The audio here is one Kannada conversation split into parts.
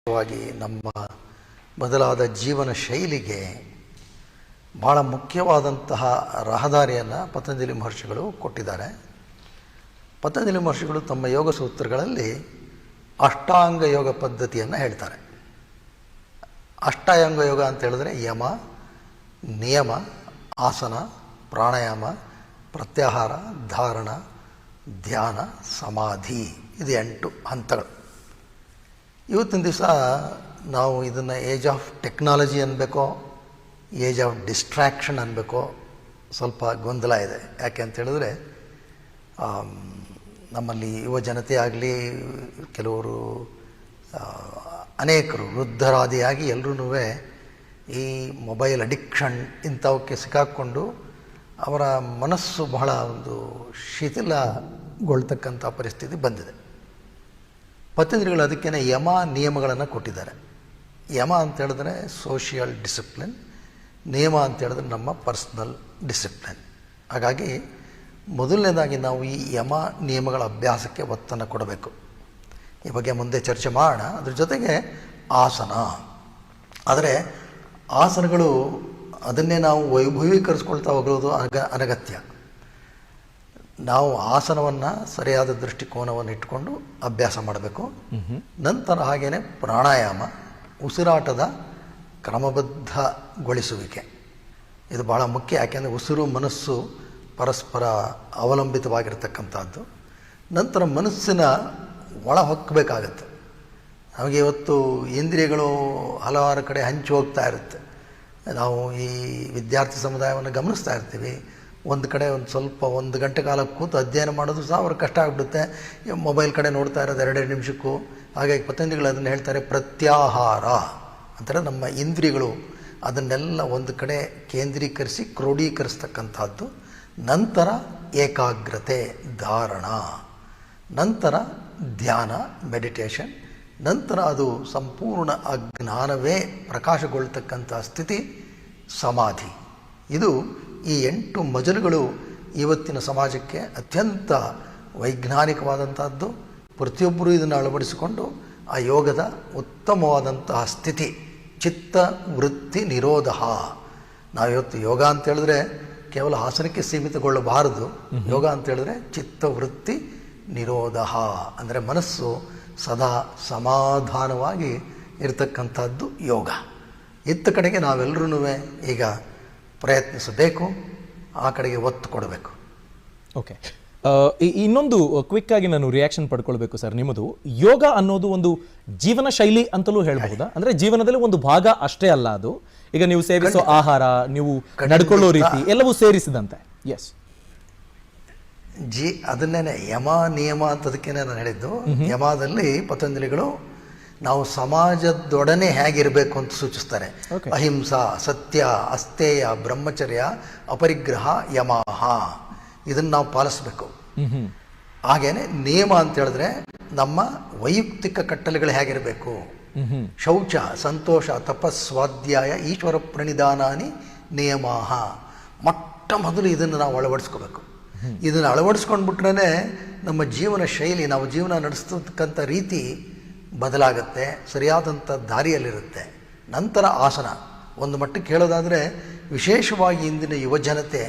ವಿಶೇಷವಾಗಿ ನಮ್ಮ ಬದಲಾದ ಜೀವನ ಶೈಲಿಗೆ ಬಹಳ ಮುಖ್ಯವಾದಂತಹ ರಹದಾರಿಯನ್ನು ಪತಂಜಲಿ ಮಹರ್ಷಿಗಳು ಕೊಟ್ಟಿದ್ದಾರೆ. ಪತಂಜಲಿ ಮಹರ್ಷಿಗಳು ತಮ್ಮ ಯೋಗ ಸೂತ್ರಗಳಲ್ಲಿ ಅಷ್ಟಾಂಗ ಯೋಗ ಪದ್ಧತಿಯನ್ನು ಹೇಳ್ತಾರೆ. ಅಷ್ಟಾಂಗ ಯೋಗ ಅಂತ ಹೇಳಿದ್ರೆ ಯಮ, ನಿಯಮ, ಆಸನ, ಪ್ರಾಣಾಯಾಮ, ಪ್ರತ್ಯಾಹಾರ, ಧಾರಣ, ಧ್ಯಾನ, ಸಮಾಧಿ, ಇದು 8 ಹಂತಗಳು. ಇವತ್ತಿನ ದಿವಸ ನಾವು ಇದನ್ನು ಏಜ್ ಆಫ್ ಟೆಕ್ನಾಲಜಿ ಅನ್ಬೇಕೋ ಏಜ್ ಆಫ್ ಡಿಸ್ಟ್ರ್ಯಾಕ್ಷನ್ ಅನ್ಬೇಕೋ ಸ್ವಲ್ಪ ಗೊಂದಲ ಇದೆ. ಯಾಕೆ ಅಂತ ಹೇಳಿದ್ರೆ ನಮ್ಮಲ್ಲಿ ಯುವ ಜನತೆ ಆಗಲಿ ಕೆಲವರು ಅನೇಕರು ವೃದ್ಧರಾದಿಯಾಗಿ ಎಲ್ಲರೂ ಈ ಮೊಬೈಲ್ ಅಡಿಕ್ಷನ್ ಇಂಥವಕ್ಕೆ ಸಿಕ್ಕಾಕ್ಕೊಂಡು ಅವರ ಮನಸ್ಸು ಬಹಳ ಒಂದು ಶಿಥಿಲಗೊಳ್ತಕ್ಕಂಥ ಪರಿಸ್ಥಿತಿ ಬಂದಿದೆ. ಪತಂಜಲಿಗಳು ಅದಕ್ಕೇ ಯಮ ನಿಯಮಗಳನ್ನು ಕೊಟ್ಟಿದ್ದಾರೆ. ಯಮ ಅಂತ ಹೇಳಿದ್ರೆ ಸೋಷಿಯಲ್ ಡಿಸಿಪ್ಲಿನ್, ನಿಯಮ ಅಂತ ಹೇಳಿದ್ರೆ ನಮ್ಮ ಪರ್ಸ್ನಲ್ ಡಿಸಿಪ್ಲಿನ್. ಹಾಗಾಗಿ ಮೊದಲನೇದಾಗಿ ನಾವು ಈ ಯಮ ನಿಯಮಗಳ ಅಭ್ಯಾಸಕ್ಕೆ ಒತ್ತನ್ನು ಕೊಡಬೇಕು. ಈ ಬಗ್ಗೆ ಮುಂದೆ ಚರ್ಚೆ ಮಾಡೋಣ. ಅದ್ರ ಜೊತೆಗೆ ಆಸನ, ಆದರೆ ಆಸನಗಳು ಅದನ್ನೇ ನಾವು ವೈಭವೀಕರಿಸ್ಕೊಳ್ತಾ ಹೋಗೋದು ಅನಗತ್ಯ. ನಾವು ಆಸನವನ್ನು ಸರಿಯಾದ ದೃಷ್ಟಿಕೋನವನ್ನು ಇಟ್ಕೊಂಡು ಅಭ್ಯಾಸ ಮಾಡಬೇಕು. ನಂತರ ಹಾಗೆಯೇ ಪ್ರಾಣಾಯಾಮ, ಉಸಿರಾಟದ ಕ್ರಮಬದ್ಧಗೊಳಿಸುವಿಕೆ, ಇದು ಭಾಳ ಮುಖ್ಯ. ಯಾಕೆಂದರೆ ಉಸಿರು ಮನಸ್ಸು ಪರಸ್ಪರ ಅವಲಂಬಿತವಾಗಿರ್ತಕ್ಕಂಥದ್ದು. ನಂತರ ಮನಸ್ಸಿನ ಒಳ ಹೊಕ್ಕಬೇಕಾಗತ್ತೆ. ನಮಗೆ ಇವತ್ತು ಇಂದ್ರಿಯಗಳು ಹಲವಾರು ಕಡೆ ಹಂಚಿ ಹೋಗ್ತಾ ಇರುತ್ತೆ. ನಾವು ಈ ವಿದ್ಯಾರ್ಥಿ ಸಮುದಾಯವನ್ನು ಗಮನಿಸ್ತಾ ಇರ್ತೀವಿ. ಒಂದು ಕಡೆ ಸ್ವಲ್ಪ 1 ಗಂಟೆ ಕಾಲ ಕೂತು ಅಧ್ಯಯನ ಮಾಡೋದು ಸಹ ಅವ್ರಿಗೆ ಕಷ್ಟ ಆಗಿಬಿಡುತ್ತೆ. ಮೊಬೈಲ್ ಕಡೆ ನೋಡ್ತಾ ಇರೋದು 2 ನಿಮಿಷಕ್ಕೂ. ಹಾಗಾಗಿ ಪತಂಜಲಿಗಳು ಅದನ್ನು ಹೇಳ್ತಾರೆ, ಪ್ರತ್ಯಾಹಾರ ಅಂತಾರೆ. ನಮ್ಮ ಇಂದ್ರಿಯಗಳು ಅದನ್ನೆಲ್ಲ ಒಂದು ಕಡೆ ಕೇಂದ್ರೀಕರಿಸಿ ಕ್ರೋಢೀಕರಿಸ್ತಕ್ಕಂಥದ್ದು. ನಂತರ ಏಕಾಗ್ರತೆ, ಧಾರಣ, ನಂತರ ಧ್ಯಾನ, ಮೆಡಿಟೇಷನ್, ನಂತರ ಅದು ಸಂಪೂರ್ಣ ಅಜ್ಞಾನವೇ ಪ್ರಕಾಶಗೊಳ್ತಕ್ಕಂಥ ಸ್ಥಿತಿ ಸಮಾಧಿ. ಇದು ಈ 8 ಮಜಲುಗಳು ಇವತ್ತಿನ ಸಮಾಜಕ್ಕೆ ಅತ್ಯಂತ ವೈಜ್ಞಾನಿಕವಾದಂಥದ್ದು. ಪ್ರತಿಯೊಬ್ಬರೂ ಇದನ್ನು ಅಳವಡಿಸಿಕೊಂಡು ಆ ಯೋಗದ ಉತ್ತಮವಾದಂತಹ ಸ್ಥಿತಿ, ಚಿತ್ತ ವೃತ್ತಿ ನಿರೋಧ. ನಾವಿವತ್ತು ಯೋಗ ಅಂತ ಹೇಳಿದ್ರೆ ಕೇವಲ ಆಸನಕ್ಕೆ ಸೀಮಿತಗೊಳ್ಳಬಾರದು. ಯೋಗ ಅಂತ ಹೇಳಿದ್ರೆ ಚಿತ್ತವೃತ್ತಿ ನಿರೋಧ, ಅಂದರೆ ಮನಸ್ಸು ಸದಾ ಸಮಾಧಾನವಾಗಿ ಇರತಕ್ಕಂಥದ್ದು ಯೋಗ. ಇತ್ತ ಕಡೆಗೆ ನಾವೆಲ್ಲರೂ ಈಗ ಪ್ರಯತ್ನಿಸಬೇಕು, ಆ ಕಡೆಗೆ ಒತ್ತು ಕೊಡಬೇಕು. ಓಕೆ, ಇನ್ನೊಂದು ಕ್ವಿಕ್ ಆಗಿ ನಾನು ರಿಯಾಕ್ಷನ್ ಪಡ್ಕೊಳ್ಬೇಕು ಸರ್. ನಿಮ್ಮದು ಯೋಗ ಅನ್ನೋದು ಒಂದು ಜೀವನ ಶೈಲಿ ಅಂತಲೂ ಹೇಳಬಹುದಾ? ಅಂದ್ರೆ ಜೀವನದಲ್ಲಿ ಒಂದು ಭಾಗ ಅಷ್ಟೇ ಅಲ್ಲ ಅದು. ಈಗ ನೀವು ಸೇವಿಸೋ ಆಹಾರ, ನೀವು ನಡ್ಕೊಳ್ಳೋ ರೀತಿ ಎಲ್ಲವೂ ಸೇರಿಸಿದಂತೆ. ಎಸ್, ಅದನ್ನೇನೆ ಯಮ ನಿಯಮ ಅಂತದಕ್ಕೆ ನಾನು ಹೇಳಿದ್ದು. ಯಮದಲ್ಲಿ ಪತಂಜಲಿಗಳು ನಾವು ಸಮಾಜದೊಡನೆ ಹೇಗಿರಬೇಕು ಅಂತ ಸೂಚಿಸ್ತಾರೆ. ಅಹಿಂಸಾ, ಸತ್ಯ, ಅಸ್ತೇಯ, ಬ್ರಹ್ಮಚರ್ಯ, ಅಪರಿಗ್ರಹ, ಯಮಃ, ಇದನ್ನು ನಾವು ಪಾಲಿಸಬೇಕು. ಹಾಗೇನೆ ನಿಯಮ ಅಂತ ಹೇಳಿದ್ರೆ ನಮ್ಮ ವೈಯಕ್ತಿಕ ಕಟ್ಟಲೆಗಳು ಹೇಗಿರಬೇಕು. ಶೌಚ, ಸಂತೋಷ, ತಪಸ್ವಾಧ್ಯಾಯ, ಈಶ್ವರ ಪ್ರಣಿಧಾನಾನಿ ನಿಯಮಃ. ಮೊಟ್ಟ ಮೊದಲು ಇದನ್ನು ನಾವು ಅಳವಡಿಸ್ಕೋಬೇಕು. ಇದನ್ನು ಅಳವಡಿಸ್ಕೊಂಡ್ಬಿಟ್ರೇ ನಮ್ಮ ಜೀವನ ಶೈಲಿ, ನಾವು ಜೀವನ ನಡೆಸ್ತಕ್ಕಂಥ ರೀತಿ ಬದಲಾಗುತ್ತೆ, ಸರಿಯಾದಂಥ ದಾರಿಯಲ್ಲಿರುತ್ತೆ. ನಂತರ ಆಸನ. ಒಂದು ಮಟ್ಟಕ್ಕೆ ಹೇಳೋದಾದರೆ ವಿಶೇಷವಾಗಿ ಇಂದಿನ ಯುವಜನತೆ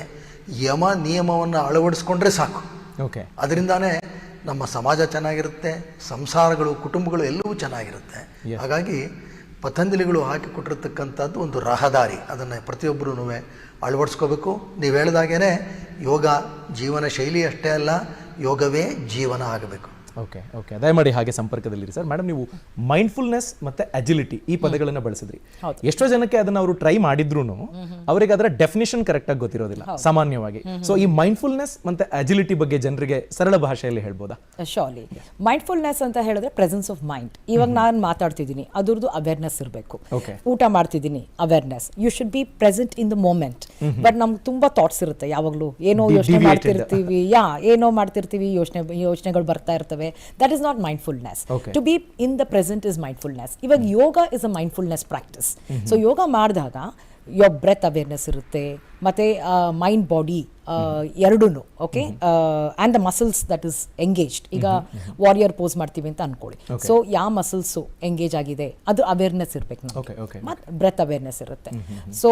ಯಮ ನಿಯಮವನ್ನು ಅಳವಡಿಸ್ಕೊಂಡ್ರೆ ಸಾಕು. ಓಕೆ, ಅದರಿಂದಾನೇ ನಮ್ಮ ಸಮಾಜ ಚೆನ್ನಾಗಿರುತ್ತೆ, ಸಂಸಾರಗಳು, ಕುಟುಂಬಗಳು ಎಲ್ಲವೂ ಚೆನ್ನಾಗಿರುತ್ತೆ. ಹಾಗಾಗಿ ಪತಂಜಲಿಗಳು ಹಾಕಿಕೊಟ್ಟಿರ್ತಕ್ಕಂಥದ್ದು ಒಂದು ರಹದಾರಿ. ಅದನ್ನು ಪ್ರತಿಯೊಬ್ಬರೂ ಅಳವಡಿಸ್ಕೋಬೇಕು. ನೀವು ಹೇಳಿದಾಗೇ ಯೋಗ ಜೀವನ ಶೈಲಿ ಅಷ್ಟೇ ಅಲ್ಲ, ಯೋಗವೇ ಜೀವನ ಆಗಬೇಕು. ಓಕೆ ಓಕೆ, ದಯಮಾಡಿ ಹಾಗೆ ಸಂಪರ್ಕದಲ್ಲಿರಿ ಸರ್. ಮೇಡಮ್, ನೀವು ಮೈಂಡ್ಫುಲ್ನೆಸ್ ಮತ್ತೆ ಅಜಿಲಿಟಿ ಈ ಪದಗಳನ್ನು ಬಳಸಿದ್ರಿ. ಎಷ್ಟೋ ಜನಕ್ಕೆ ಅದನ್ನ ಅವರು ಟ್ರೈ ಮಾಡಿದ್ರು ಅವರಿಗೆ ಅದರ ಡೆಫಿನಿಷನ್ ಕರೆಕ್ಟ್ ಆಗಿ ಗೊತ್ತಿರೋದಿಲ್ಲ ಸಾಮಾನ್ಯವಾಗಿ. ಸೊ ಈ ಮೈಂಡ್ಫುಲ್ನೆಸ್ ಮತ್ತೆ ಅಜಿಲಿಟಿ ಬಗ್ಗೆ ಜನರಿಗೆ ಸರಳ ಭಾಷೆಯಲ್ಲಿ ಹೇಳ್ಬೋದಾ? ಶೋರ್ಲಿ. ಮೈಂಡ್ಫುಲ್ನೆಸ್ ಅಂತ ಹೇಳಿದ್ರೆ ಪ್ರೆಸೆನ್ಸ್ ಆಫ್ ಮೈಂಡ್. ಇವಾಗ ನಾನು ಮಾತಾಡ್ತಿದ್ದೀನಿ, ಅದ್ರದ್ದು ಅವೇರ್ನೆಸ್ ಇರಬೇಕು. ಊಟ ಮಾಡ್ತಿದ್ದೀನಿ, awareness. You should be present in the moment. But ನಮ್ಗೆ ತುಂಬಾ ಥಾಟ್ಸ್ ಇರುತ್ತೆ ಯಾವಾಗಲೂ. ಏನೋ ಯೋಚನೆ ಮಾಡ್ತಿರ್ತೀವಿ, ಏನೋ ಮಾಡ್ತಿರ್ತೀವಿ, ಯೋಚನೆಗಳು ಬರ್ತಾ ಇರ್ತವೆ. That is not mindfulness. To be in the present is mindfulness. Even yoga is a mindfulness practice. So yoga ಮಾಡಿದಾಗ your breath awareness ಇರುತ್ತೆ, ಮತ್ತು ಮೈಂಡ್ ಬಾಡಿ ಎರಡೂ, okay, and the muscles that is engaged. ಈಗ ವಾರಿಯರ್ ಪೋಸ್ ಮಾಡ್ತೀವಿ ಅಂತ ಅನ್ಕೊಳ್ಳಿ, ಸೊ ಯಾವ ಮಸಲ್ಸು ಎಂಗೇಜ್ ಆಗಿದೆ ಅದು ಅವೇರ್ನೆಸ್ ಇರಬೇಕು ನಮಗೆ, ಮತ್ತು ಬ್ರೆತ್ ಅವೇರ್ನೆಸ್ ಇರುತ್ತೆ. So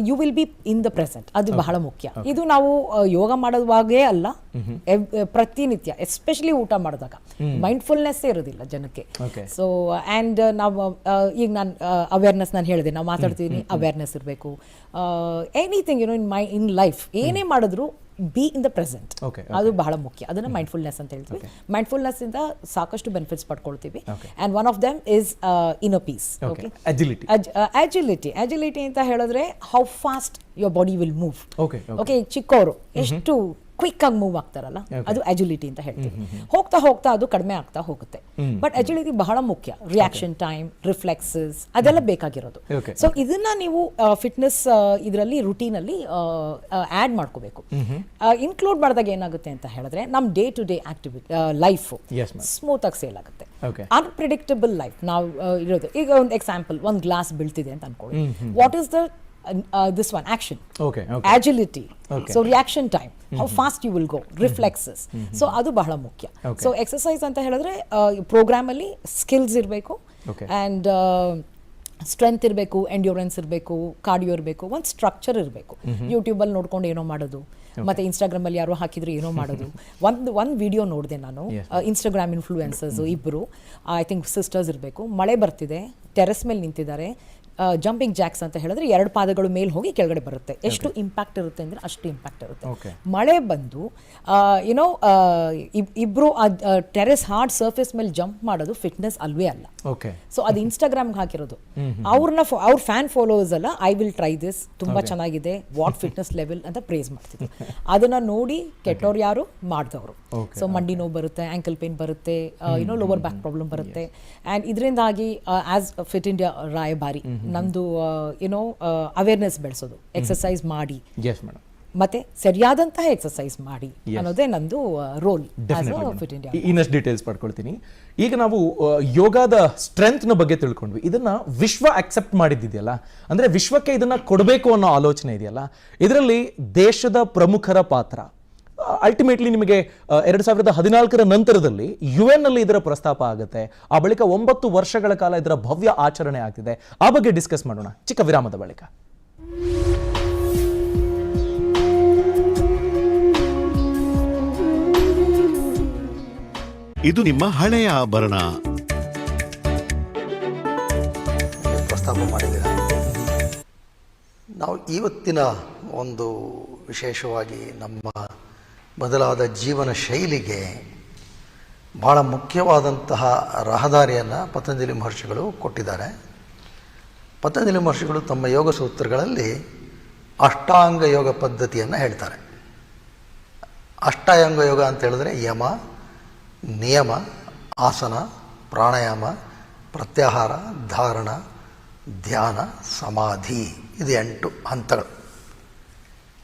you will be in the present, ಅದು ಬಹಳ ಮುಖ್ಯ. ಇದು ನಾವು ಯೋಗ ಮಾಡೋವಾಗೇ ಅಲ್ಲ, ಪ್ರತಿನಿತ್ಯ, ಎಸ್ಪೆಷಲಿ ಊಟ ಮಾಡಿದಾಗ ಮೈಂಡ್ಫುಲ್ನೆಸ್ ಇರೋದಿಲ್ಲ ಜನಕ್ಕೆ. ಸೊ ಆ್ಯಂಡ್ ನಾವು ಈಗ ನಾನು ಅವೇರ್ನೆಸ್ ನಾನು ಹೇಳಿದೆ, ನಾವು ಮಾತಾಡ್ತಿದ್ದೀನಿ, ಅವೇರ್ನೆಸ್ ಇರಬೇಕು. ಎನಿಥಿಂಗ್ ಇನ್ ಲೈಫ್ ಏನೇ ಮಾಡಿದ್ರು ಬಿ ಇನ್ ದ ಪ್ರೆಸೆಂಟ್, ಅದು ಬಹಳ ಮುಖ್ಯ. ಅದನ್ನ ಮೈಂಡ್ಫುಲ್ನೆಸ್ ಅಂತ ಹೇಳ್ತೀವಿ. ಮೈಂಡ್ಫುಲ್ನೆಸ್ ಇಂದ ಸಾಕಷ್ಟು ಬೆನಿಫಿಟ್ಸ್ ಪಡ್ಕೊಳ್ತೀವಿ, and one of them is inner peace. Okay, agility ಅಂತ ಹೇಳಿದ್ರೆ how fast your body will move. Okay, ಚಿಕ್ಕವರು ಎಷ್ಟು ಕ್ವಿಕ್ ಆಗಿ ಮೂವ್ ಆಗ್ತಾರಲ್ಲ, ಅದು ಅಜಿಲಿಟಿ ಅಂತ ಹೇಳ್ತೀವಿ. ಹೋಗ್ತಾ ಹೋಗ್ತಾ ಅದು ಕಡಿಮೆ ಆಗ್ತಾ ಹೋಗುತ್ತೆ, ಬಟ್ ಅಜಿಲಿಟಿ ಬಹಳ ಮುಖ್ಯ. ರಿಯಾಕ್ಷನ್ ಟೈಮ್, ರಿಫ್ಲೆಕ್ಸಸ್, ಅದೆಲ್ಲ ಬೇಕಾಗಿರೋದು. ಸೊ ಇದನ್ನ ನೀವು ಫಿಟ್ನೆಸ್ ಇದರಲ್ಲಿ ರುಟೀನಲ್ಲಿ ಆಡ್ ಮಾಡ್ಕೋಬೇಕು. ಇನ್ಕ್ಲೂಡ್ ಮಾಡಿದಾಗ ಏನಾಗುತ್ತೆ ಅಂತ ಹೇಳಿದ್ರೆ ನಮ್ಮ day to day activity life smooth ಆಗಿ ಸೇಲ್ ಆಗುತ್ತೆ. ಅನ್ಪ್ರಿಡಿಕ್ಟಬಲ್ ಲೈಫ್ ನಾವು ಇರೋದು. ಈಗ ಒಂದು ಎಕ್ಸಾಂಪಲ್, ಒಂದು ಗ್ಲಾಸ್ ಬೀಳ್ತಿದೆ ಅಂತ ಅನ್ಕೊಳ್ಳಿ, what is the this one action, agility, so reaction time, how fast you will go, reflexes. So adu bahala mukya. So exercise anta ಹೇಳಿದ್ರೆ ಪ್ರೋಗ್ರಾಮ್ ಅಲ್ಲಿ ಸ್ಕಿಲ್ಸ್ ಇರಬೇಕು, and ಸ್ಟ್ರೆಂತ್ ಇರಬೇಕು, ಎಂಡ್ಯೂರೆನ್ಸ್ ಇರಬೇಕು, ಕಾರ್ಡಿಯೋ ಇರಬೇಕು, ಒಂದು ಸ್ಟ್ರಕ್ಚರ್ ಇರಬೇಕು. ಯೂಟ್ಯೂಬಲ್ಲಿ ನೋಡ್ಕೊಂಡು ಏನೋ ಮಾಡೋದು, ಮತ್ತೆ ಇನ್ಸ್ಟಾಗ್ರಾಮಲ್ಲಿ ಯಾರೋ ಹಾಕಿದ್ರೆ ಏನೋ ಮಾಡೋದು. ಒಂದು ವಿಡಿಯೋ ನೋಡಿದೆ ನಾನು, ಇನ್ಸ್ಟಾಗ್ರಾಮ್ ಇನ್ಫ್ಲೂಯೆನ್ಸರ್ಸ್ ಇಬ್ಬರು, ಐ ಥಿಂಕ್ ಸಿಸ್ಟರ್ಸ್ ಇರಬೇಕು. ಮಳೆ ಬರ್ತಿದೆ, ಟೆರೆಸ್ ಮೇಲೆ ನಿಂತಿದ್ದಾರೆ, ಜಂಪಿಂಗ್ ಜಾಕ್ಸ್ ಅಂತ ಹೇಳಿದ್ರೆ 2 ಪಾದಗಳು ಮೇಲೆ ಹೋಗಿ ಕೆಳಗಡೆ ಬರುತ್ತೆ. ಎಷ್ಟು ಇಂಪ್ಯಾಕ್ಟ್ ಇರುತ್ತೆ ಅಂದರೆ ಅಷ್ಟು ಇಂಪ್ಯಾಕ್ಟ್ ಇರುತ್ತೆ. ಮಳೆ ಬಂದು ಏನೋ ಇಬ್ರು ಟೆರೆಸ್ ಹಾರ್ಡ್ ಸರ್ಫೇಸ್ ಮೇಲೆ ಜಂಪ್ ಮಾಡೋದು ಫಿಟ್ನೆಸ್ ಅಲ್ವೇ ಅಲ್ಲ. ಸೊ ಅದು ಇನ್ಸ್ಟಾಗ್ರಾಮ್ಗೆ ಹಾಕಿರೋದು. ಅವ್ರ ಫ್ಯಾನ್ ಫಾಲೋವರ್ಸ್ ಅಲ್ಲ, ಐ ವಿಲ್ ಟ್ರೈ ದಿಸ್, ತುಂಬಾ ಚೆನ್ನಾಗಿದೆ, ವಾಟ್ ಫಿಟ್ನೆಸ್ ಲೆವೆಲ್ ಅಂತ ಪ್ರೇಸ್ ಮಾಡ್ತಿದ್ರು. ಅದನ್ನ ನೋಡಿ ಕೆಟ್ಟವ್ರು ಯಾರು, ಮಾಡಿದವರು. ಸೊ ಮಂಡಿ ನೋವು ಬರುತ್ತೆ, ಆಂಕಲ್ ಪೇನ್ ಬರುತ್ತೆ, ಲೋವರ್ ಬ್ಯಾಕ್ ಪ್ರಾಬ್ಲಮ್ ಬರುತ್ತೆ. ಆ್ಯಂಡ್ ಇದರಿಂದಾಗಿ ಆಸ್ ಫಿಟ್ ಇಂಡಿಯಾ ರಾಯಭಾರಿ ನಮ್ದು ಅವೇರ್ನೆಸ್ ಬೆಳೆಸೋದು, ಎಕ್ಸರ್ಸೈಸ್ ಮಾಡಿ ಮತ್ತೆ ಸರಿಯಾದಂತಹ ಎಕ್ಸರ್ಸೈಸ್ ಮಾಡಿ ಅನ್ನೋದೇ ನಂದು ರೋಲ್ ಫಿಟ್ ಇಂಡಿಯಾ. ಇನ್ನಷ್ಟು ಡೀಟೇಲ್ಸ್ ಪಡ್ಕೊಳ್ತೀನಿ. ಈಗ ನಾವು ಯೋಗದ ಸ್ಟ್ರೆಂತ್ ನ ಬಗ್ಗೆ ತಿಳ್ಕೊಂಡ್ವಿ. ಇದನ್ನ ವಿಶ್ವ ಅಕ್ಸೆಪ್ಟ್ ಮಾಡಿದ್ದಿದೆಯಲ್ಲ, ಅಂದ್ರೆ ವಿಶ್ವಕ್ಕೆ ಇದನ್ನ ಕೊಡಬೇಕು ಅನ್ನೋ ಆಲೋಚನೆ ಇದೆಯಲ್ಲ, ಇದರಲ್ಲಿ ದೇಶದ ಪ್ರಮುಖರ ಪಾತ್ರ ಅಲ್ಟಿಮೇಟ್ಲಿ ನಿಮಗೆ 2014 ನಂತರದಲ್ಲಿ UN ನಲ್ಲಿ ಇದರ ಪ್ರಸ್ತಾಪ ಆಗುತ್ತೆ. ಆ ಬಳಿಕ 9 ವರ್ಷಗಳ ಕಾಲ ಇದರ ಭವ್ಯ ಆಚರಣೆ ಆಗ್ತಿದೆ. ಆ ಬಗ್ಗೆ ಡಿಸ್ಕಸ್ ಮಾಡೋಣ ಚಿಕ್ಕ ವಿರಾಮದ ಬಳಿಕ. ಇದು ನಿಮ್ಮ ಹಳೆಯ ಆಭರಣ. ಪ್ರಸ್ತಾಪ ಮಾಡಿದ್ದೀರಾ. ನಾವು ಇವತ್ತಿನ ಒಂದು ವಿಶೇಷವಾಗಿ ನಮ್ಮ ಬದಲಾದ ಜೀವನ ಶೈಲಿಗೆ ಬಹಳ ಮುಖ್ಯವಾದಂತಹ ರಹದಾರಿಯನ್ನು ಪತಂಜಲಿ ಮಹರ್ಷಿಗಳು ಕೊಟ್ಟಿದ್ದಾರೆ. ಪತಂಜಲಿ ಮಹರ್ಷಿಗಳು ತಮ್ಮ ಯೋಗ ಸೂತ್ರಗಳಲ್ಲಿ ಅಷ್ಟಾಂಗ ಯೋಗ ಪದ್ಧತಿಯನ್ನು ಹೇಳ್ತಾರೆ. ಅಷ್ಟಾಂಗ ಯೋಗ ಅಂತ ಹೇಳಿದ್ರೆ ಯಮ, ನಿಯಮ, ಆಸನ, ಪ್ರಾಣಾಯಾಮ, ಪ್ರತ್ಯಾಹಾರ, ಧಾರಣ, ಧ್ಯಾನ, ಸಮಾಧಿ, ಇದು 8 ಹಂತಗಳು.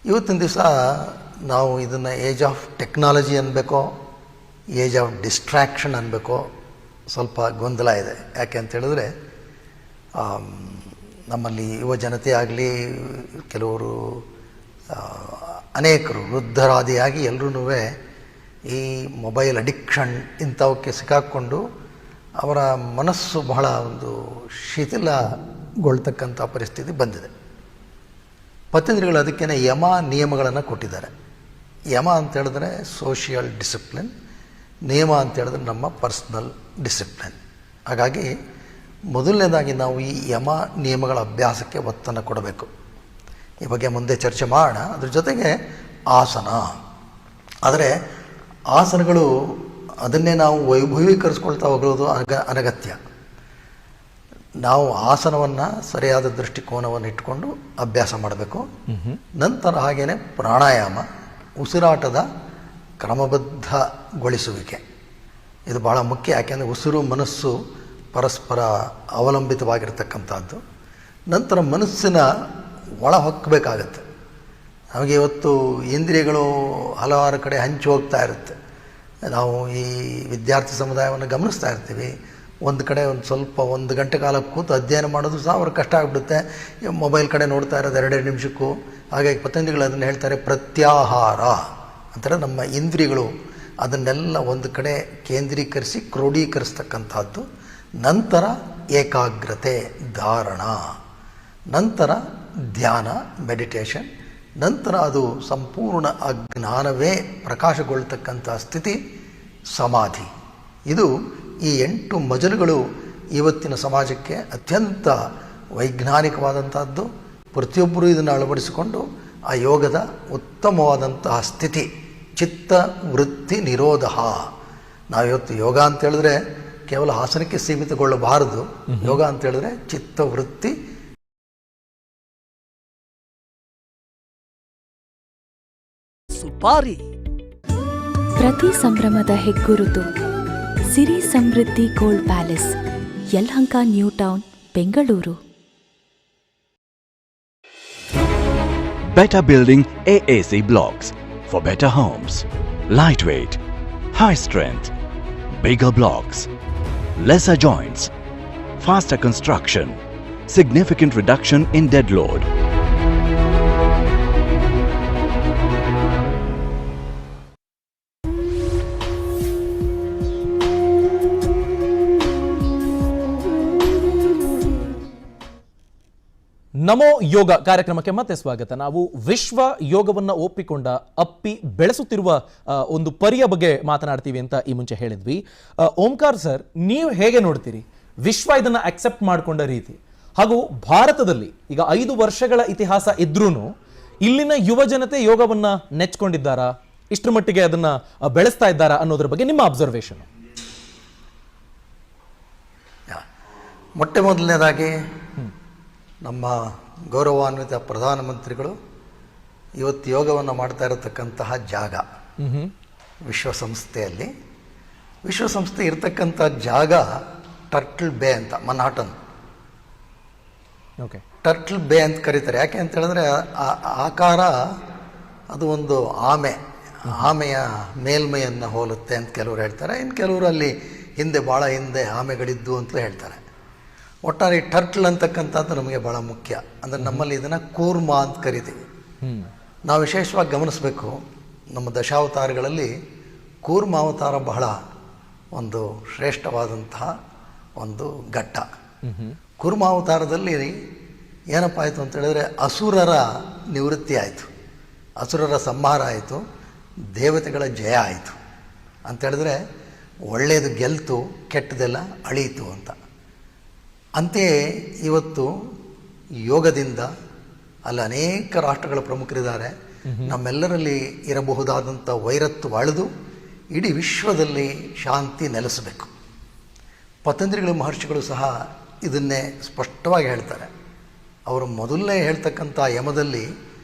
ಇವತ್ತಿನ ದಿವಸ ನಾವು ಇದನ್ನು ಏಜ್ ಆಫ್ ಟೆಕ್ನಾಲಜಿ ಅನ್ಬೇಕೋ, ಏಜ್ ಆಫ್ ಡಿಸ್ಟ್ರ್ಯಾಕ್ಷನ್ ಅನ್ಬೇಕೋ, ಸ್ವಲ್ಪ ಗೊಂದಲ ಇದೆ. ಯಾಕೆ ಅಂತ ಹೇಳಿದ್ರೆ ನಮ್ಮಲ್ಲಿ ಯುವ ಜನತೆ ಆಗಲಿ, ಕೆಲವರು ಅನೇಕರು ವೃದ್ಧರಾದಿಯಾಗಿ ಎಲ್ಲರೂ ಈ ಮೊಬೈಲ್ ಅಡಿಕ್ಷನ್ ಇಂಥವಕ್ಕೆ ಸಿಕ್ಕಾಕ್ಕೊಂಡು ಅವರ ಮನಸ್ಸು ಬಹಳ ಒಂದು ಶಿಥಿಲಗೊಳ್ತಕ್ಕಂಥ ಪರಿಸ್ಥಿತಿ ಬಂದಿದೆ. ಪತಂಜಲಿಗಳು ಅದಕ್ಕೇ ಯಮ ನಿಯಮಗಳನ್ನು ಕೊಟ್ಟಿದ್ದಾರೆ. ಯಮ ಅಂತ ಹೇಳಿದ್ರೆ ಸೋಷಿಯಲ್ ಡಿಸಿಪ್ಲಿನ್, ನಿಯಮ ಅಂತ ಹೇಳಿದ್ರೆ ನಮ್ಮ ಪರ್ಸ್ನಲ್ ಡಿಸಿಪ್ಲಿನ್. ಹಾಗಾಗಿ ಮೊದಲನೇದಾಗಿ ನಾವು ಈ ಯಮ ನಿಯಮಗಳ ಅಭ್ಯಾಸಕ್ಕೆ ಒತ್ತನ್ನು ಕೊಡಬೇಕು. ಈ ಬಗ್ಗೆ ಮುಂದೆ ಚರ್ಚೆ ಮಾಡೋಣ. ಅದ್ರ ಜೊತೆಗೆ ಆಸನ, ಆದರೆ ಆಸನಗಳು ಅದನ್ನೇ ನಾವು ವೈಭವೀಕರಿಸ್ಕೊಳ್ತಾ ಹೋಗೋದು ಅನಗತ್ಯ. ನಾವು ಆಸನವನ್ನು ಸರಿಯಾದ ದೃಷ್ಟಿಕೋನವನ್ನು ಇಟ್ಕೊಂಡು ಅಭ್ಯಾಸ ಮಾಡಬೇಕು. ನಂತರ ಹಾಗೆಯೇ ಪ್ರಾಣಾಯಾಮ, ಉಸಿರಾಟದ ಕ್ರಮಬದ್ಧಗೊಳಿಸುವಿಕೆ, ಇದು ಭಾಳ ಮುಖ್ಯ. ಯಾಕೆಂದರೆ ಉಸಿರು ಮನಸ್ಸು ಪರಸ್ಪರ ಅವಲಂಬಿತವಾಗಿರ್ತಕ್ಕಂಥದ್ದು. ನಂತರ ಮನಸ್ಸಿನ ಒಳ ಹೊಕ್ಕಬೇಕಾಗತ್ತೆ. ನಮಗೆ ಇವತ್ತು ಇಂದ್ರಿಯಗಳು ಹಲವಾರು ಕಡೆ ಹಂಚಿ ಹೋಗ್ತಾ ಇರುತ್ತೆ. ನಾವು ಈ ವಿದ್ಯಾರ್ಥಿ ಸಮುದಾಯವನ್ನು ಗಮನಿಸ್ತಾ ಇರ್ತೀವಿ. ಒಂದು ಕಡೆ ಒಂದು ಸ್ವಲ್ಪ 1 ಗಂಟೆ ಕಾಲ ಕೂತು ಅಧ್ಯಯನ ಮಾಡೋದು ಸಹ ಅವ್ರಿಗೆ ಕಷ್ಟ ಆಗಿಬಿಡುತ್ತೆ. ಮೊಬೈಲ್ ಕಡೆ ನೋಡ್ತಾ ಇರೋದು 2 ನಿಮಿಷಕ್ಕೂ. ಹಾಗಾಗಿ ಪತಂಜಲಿಗಳು ಅದನ್ನು ಹೇಳ್ತಾರೆ, ಪ್ರತ್ಯಾಹಾರ ಅಂತಾರೆ. ನಮ್ಮ ಇಂದ್ರಿಯಗಳು ಅದನ್ನೆಲ್ಲ ಒಂದು ಕಡೆ ಕೇಂದ್ರೀಕರಿಸಿ ಕ್ರೋಢೀಕರಿಸ್ತಕ್ಕಂಥದ್ದು. ನಂತರ ಏಕಾಗ್ರತೆ, ಧಾರಣ, ನಂತರ ಧ್ಯಾನ, ಮೆಡಿಟೇಷನ್, ನಂತರ ಅದು ಸಂಪೂರ್ಣ ಅಜ್ಞಾನವೇ ಪ್ರಕಾಶಗೊಳ್ತಕ್ಕಂಥ ಸ್ಥಿತಿ ಸಮಾಧಿ. ಇದು ಈ 8 ಮಜಲುಗಳು ಇವತ್ತಿನ ಸಮಾಜಕ್ಕೆ ಅತ್ಯಂತ ವೈಜ್ಞಾನಿಕವಾದಂಥದ್ದು. ಪ್ರತಿಯೊಬ್ಬರೂ ಇದನ್ನು ಅಳವಡಿಸಿಕೊಂಡು ಆ ಯೋಗದ ಉತ್ತಮವಾದಂತಹ ಸ್ಥಿತಿ, ಚಿತ್ತ ವೃತ್ತಿ ನಿರೋಧ. ನಾವಿವತ್ತು ಯೋಗ ಅಂತ ಹೇಳಿದ್ರೆ ಕೇವಲ ಆಸನಕ್ಕೆ ಸೀಮಿತಗೊಳ್ಳಬಾರದು. ಯೋಗ ಅಂತ ಹೇಳಿದ್ರೆ ಚಿತ್ತವೃತ್ತಿ ಸುಪಾರಿ. ಪ್ರತಿ ಸಂಭ್ರಮದ ಹೆಗ್ಗುರುತು Siri Samruddhi Gold Palace, Yelahanka New Town, Bengaluru. Better Building AAC Blocks for better homes. Lightweight, high strength, bigger blocks, lesser joints, faster construction, significant reduction in dead load. ನಮೋ ಯೋಗ ಕಾರ್ಯಕ್ರಮಕ್ಕೆ ಮತ್ತೆ ಸ್ವಾಗತ. ನಾವು ವಿಶ್ವ ಯೋಗವನ್ನ ಒಪ್ಪಿಕೊಂಡ ಅಪ್ಪಿ ಬೆಳೆಸುತ್ತಿರುವ ಒಂದು ಪರಿಯ ಬಗ್ಗೆ ಮಾತನಾಡ್ತೀವಿ ಅಂತ ಈ ಮುಂಚೆ ಹೇಳಿದ್ವಿ. ಓಂಕಾರ್ ಸರ್, ನೀವು ಹೇಗೆ ನೋಡ್ತೀರಿ ವಿಶ್ವ ಇದನ್ನ ಅಕ್ಸೆಪ್ಟ್ ಮಾಡಿಕೊಂಡ ರೀತಿ, ಹಾಗೂ ಭಾರತದಲ್ಲಿ ಈಗ 5 ವರ್ಷಗಳ ಇತಿಹಾಸ ಇದ್ರೂ ಇಲ್ಲಿನ ಯುವ ಜನತೆ ಯೋಗವನ್ನ ನೆಚ್ಕೊಂಡಿದ್ದಾರಾ, ಇಷ್ಟರ ಮಟ್ಟಿಗೆ ಅದನ್ನ ಬೆಳೆಸ್ತಾ ಇದ್ದಾರಾ ಅನ್ನೋದ್ರ ಬಗ್ಗೆ ನಿಮ್ಮ ಅಬ್ಸರ್ವೇಷನ್? ಮೊಟ್ಟ ಮೊದಲನೇದಾಗಿ ನಮ್ಮ ಗೌರವಾನ್ವಿತ ಪ್ರಧಾನಮಂತ್ರಿಗಳು ಇವತ್ತು ಯೋಗವನ್ನು ಮಾಡ್ತಾ ಇರತಕ್ಕಂತಹ ಜಾಗ ವಿಶ್ವಸಂಸ್ಥೆಯಲ್ಲಿ, ವಿಶ್ವಸಂಸ್ಥೆ ಇರತಕ್ಕಂಥ ಜಾಗ ಟರ್ಟಲ್ ಬೇ ಅಂತ, ಮನ್ಹಾಟನ್. ಓಕೆ, ಟರ್ಟಲ್ ಬೇ ಅಂತ ಕರೀತಾರೆ. ಯಾಕೆ ಅಂತ ಹೇಳಿದ್ರೆ ಆಕಾರ ಅದು ಒಂದು ಆಮೆಯ ಮೇಲ್ಮೈಯನ್ನು ಹೋಲುತ್ತೆ ಅಂತ ಕೆಲವರು ಹೇಳ್ತಾರೆ. ಇನ್ನು ಕೆಲವರು ಅಲ್ಲಿ ಭಾಳ ಹಿಂದೆ ಆಮೆಗಳಿದ್ದು ಅಂತಲೂ ಹೇಳ್ತಾರೆ. ಒಟ್ಟಾರೆ ಟರ್ಟಲ್ ಅಂತಕ್ಕಂಥದ್ದು ನಮಗೆ ಭಾಳ ಮುಖ್ಯ. ಅಂದರೆ ನಮ್ಮಲ್ಲಿ ಇದನ್ನು ಕೂರ್ಮ ಅಂತ ಕರಿತೀವಿ. ನಾವು ವಿಶೇಷವಾಗಿ ಗಮನಿಸಬೇಕು, ನಮ್ಮ ದಶಾವತಾರಗಳಲ್ಲಿ ಕೂರ್ಮಾವತಾರ ಬಹಳ ಒಂದು ಶ್ರೇಷ್ಠವಾದಂತಹ ಒಂದು ಘಟ್ಟ. ಕೂರ್ಮಾವತಾರದಲ್ಲಿ ಏನಪ್ಪ ಆಯಿತು ಅಂತ ಹೇಳಿದ್ರೆ ಅಸುರರ ನಿವೃತ್ತಿ ಆಯಿತು, ಅಸುರರ ಸಂಹಾರ ಆಯಿತು, ದೇವತೆಗಳ ಜಯ ಆಯಿತು. ಅಂತೇಳಿದ್ರೆ ಒಳ್ಳೆಯದು ಗೆಲ್ತು, ಕೆಟ್ಟದೆಲ್ಲ ಅಳೀತು ಅಂತ. ಅಂತೆಯೇ ಇವತ್ತು ಯೋಗದಿಂದ ಅಲ್ಲಿ ಅನೇಕ ರಾಷ್ಟ್ರಗಳ ಪ್ರಮುಖರಿದ್ದಾರೆ. ನಮ್ಮೆಲ್ಲರಲ್ಲಿ ಇರಬಹುದಾದಂಥ ವೈರತ್ವ ಅಳೆದು ಇಡೀ ವಿಶ್ವದಲ್ಲಿ ಶಾಂತಿ ನೆಲೆಸಬೇಕು. ಪತಂಜಲಿಗಳ ಮಹರ್ಷಿಗಳು ಸಹ ಇದನ್ನೇ ಸ್ಪಷ್ಟವಾಗಿ ಹೇಳ್ತಾರೆ. ಅವರು ಮೊದಲನೇ ಹೇಳ್ತಕ್ಕಂಥ ಯಮದಲ್ಲಿ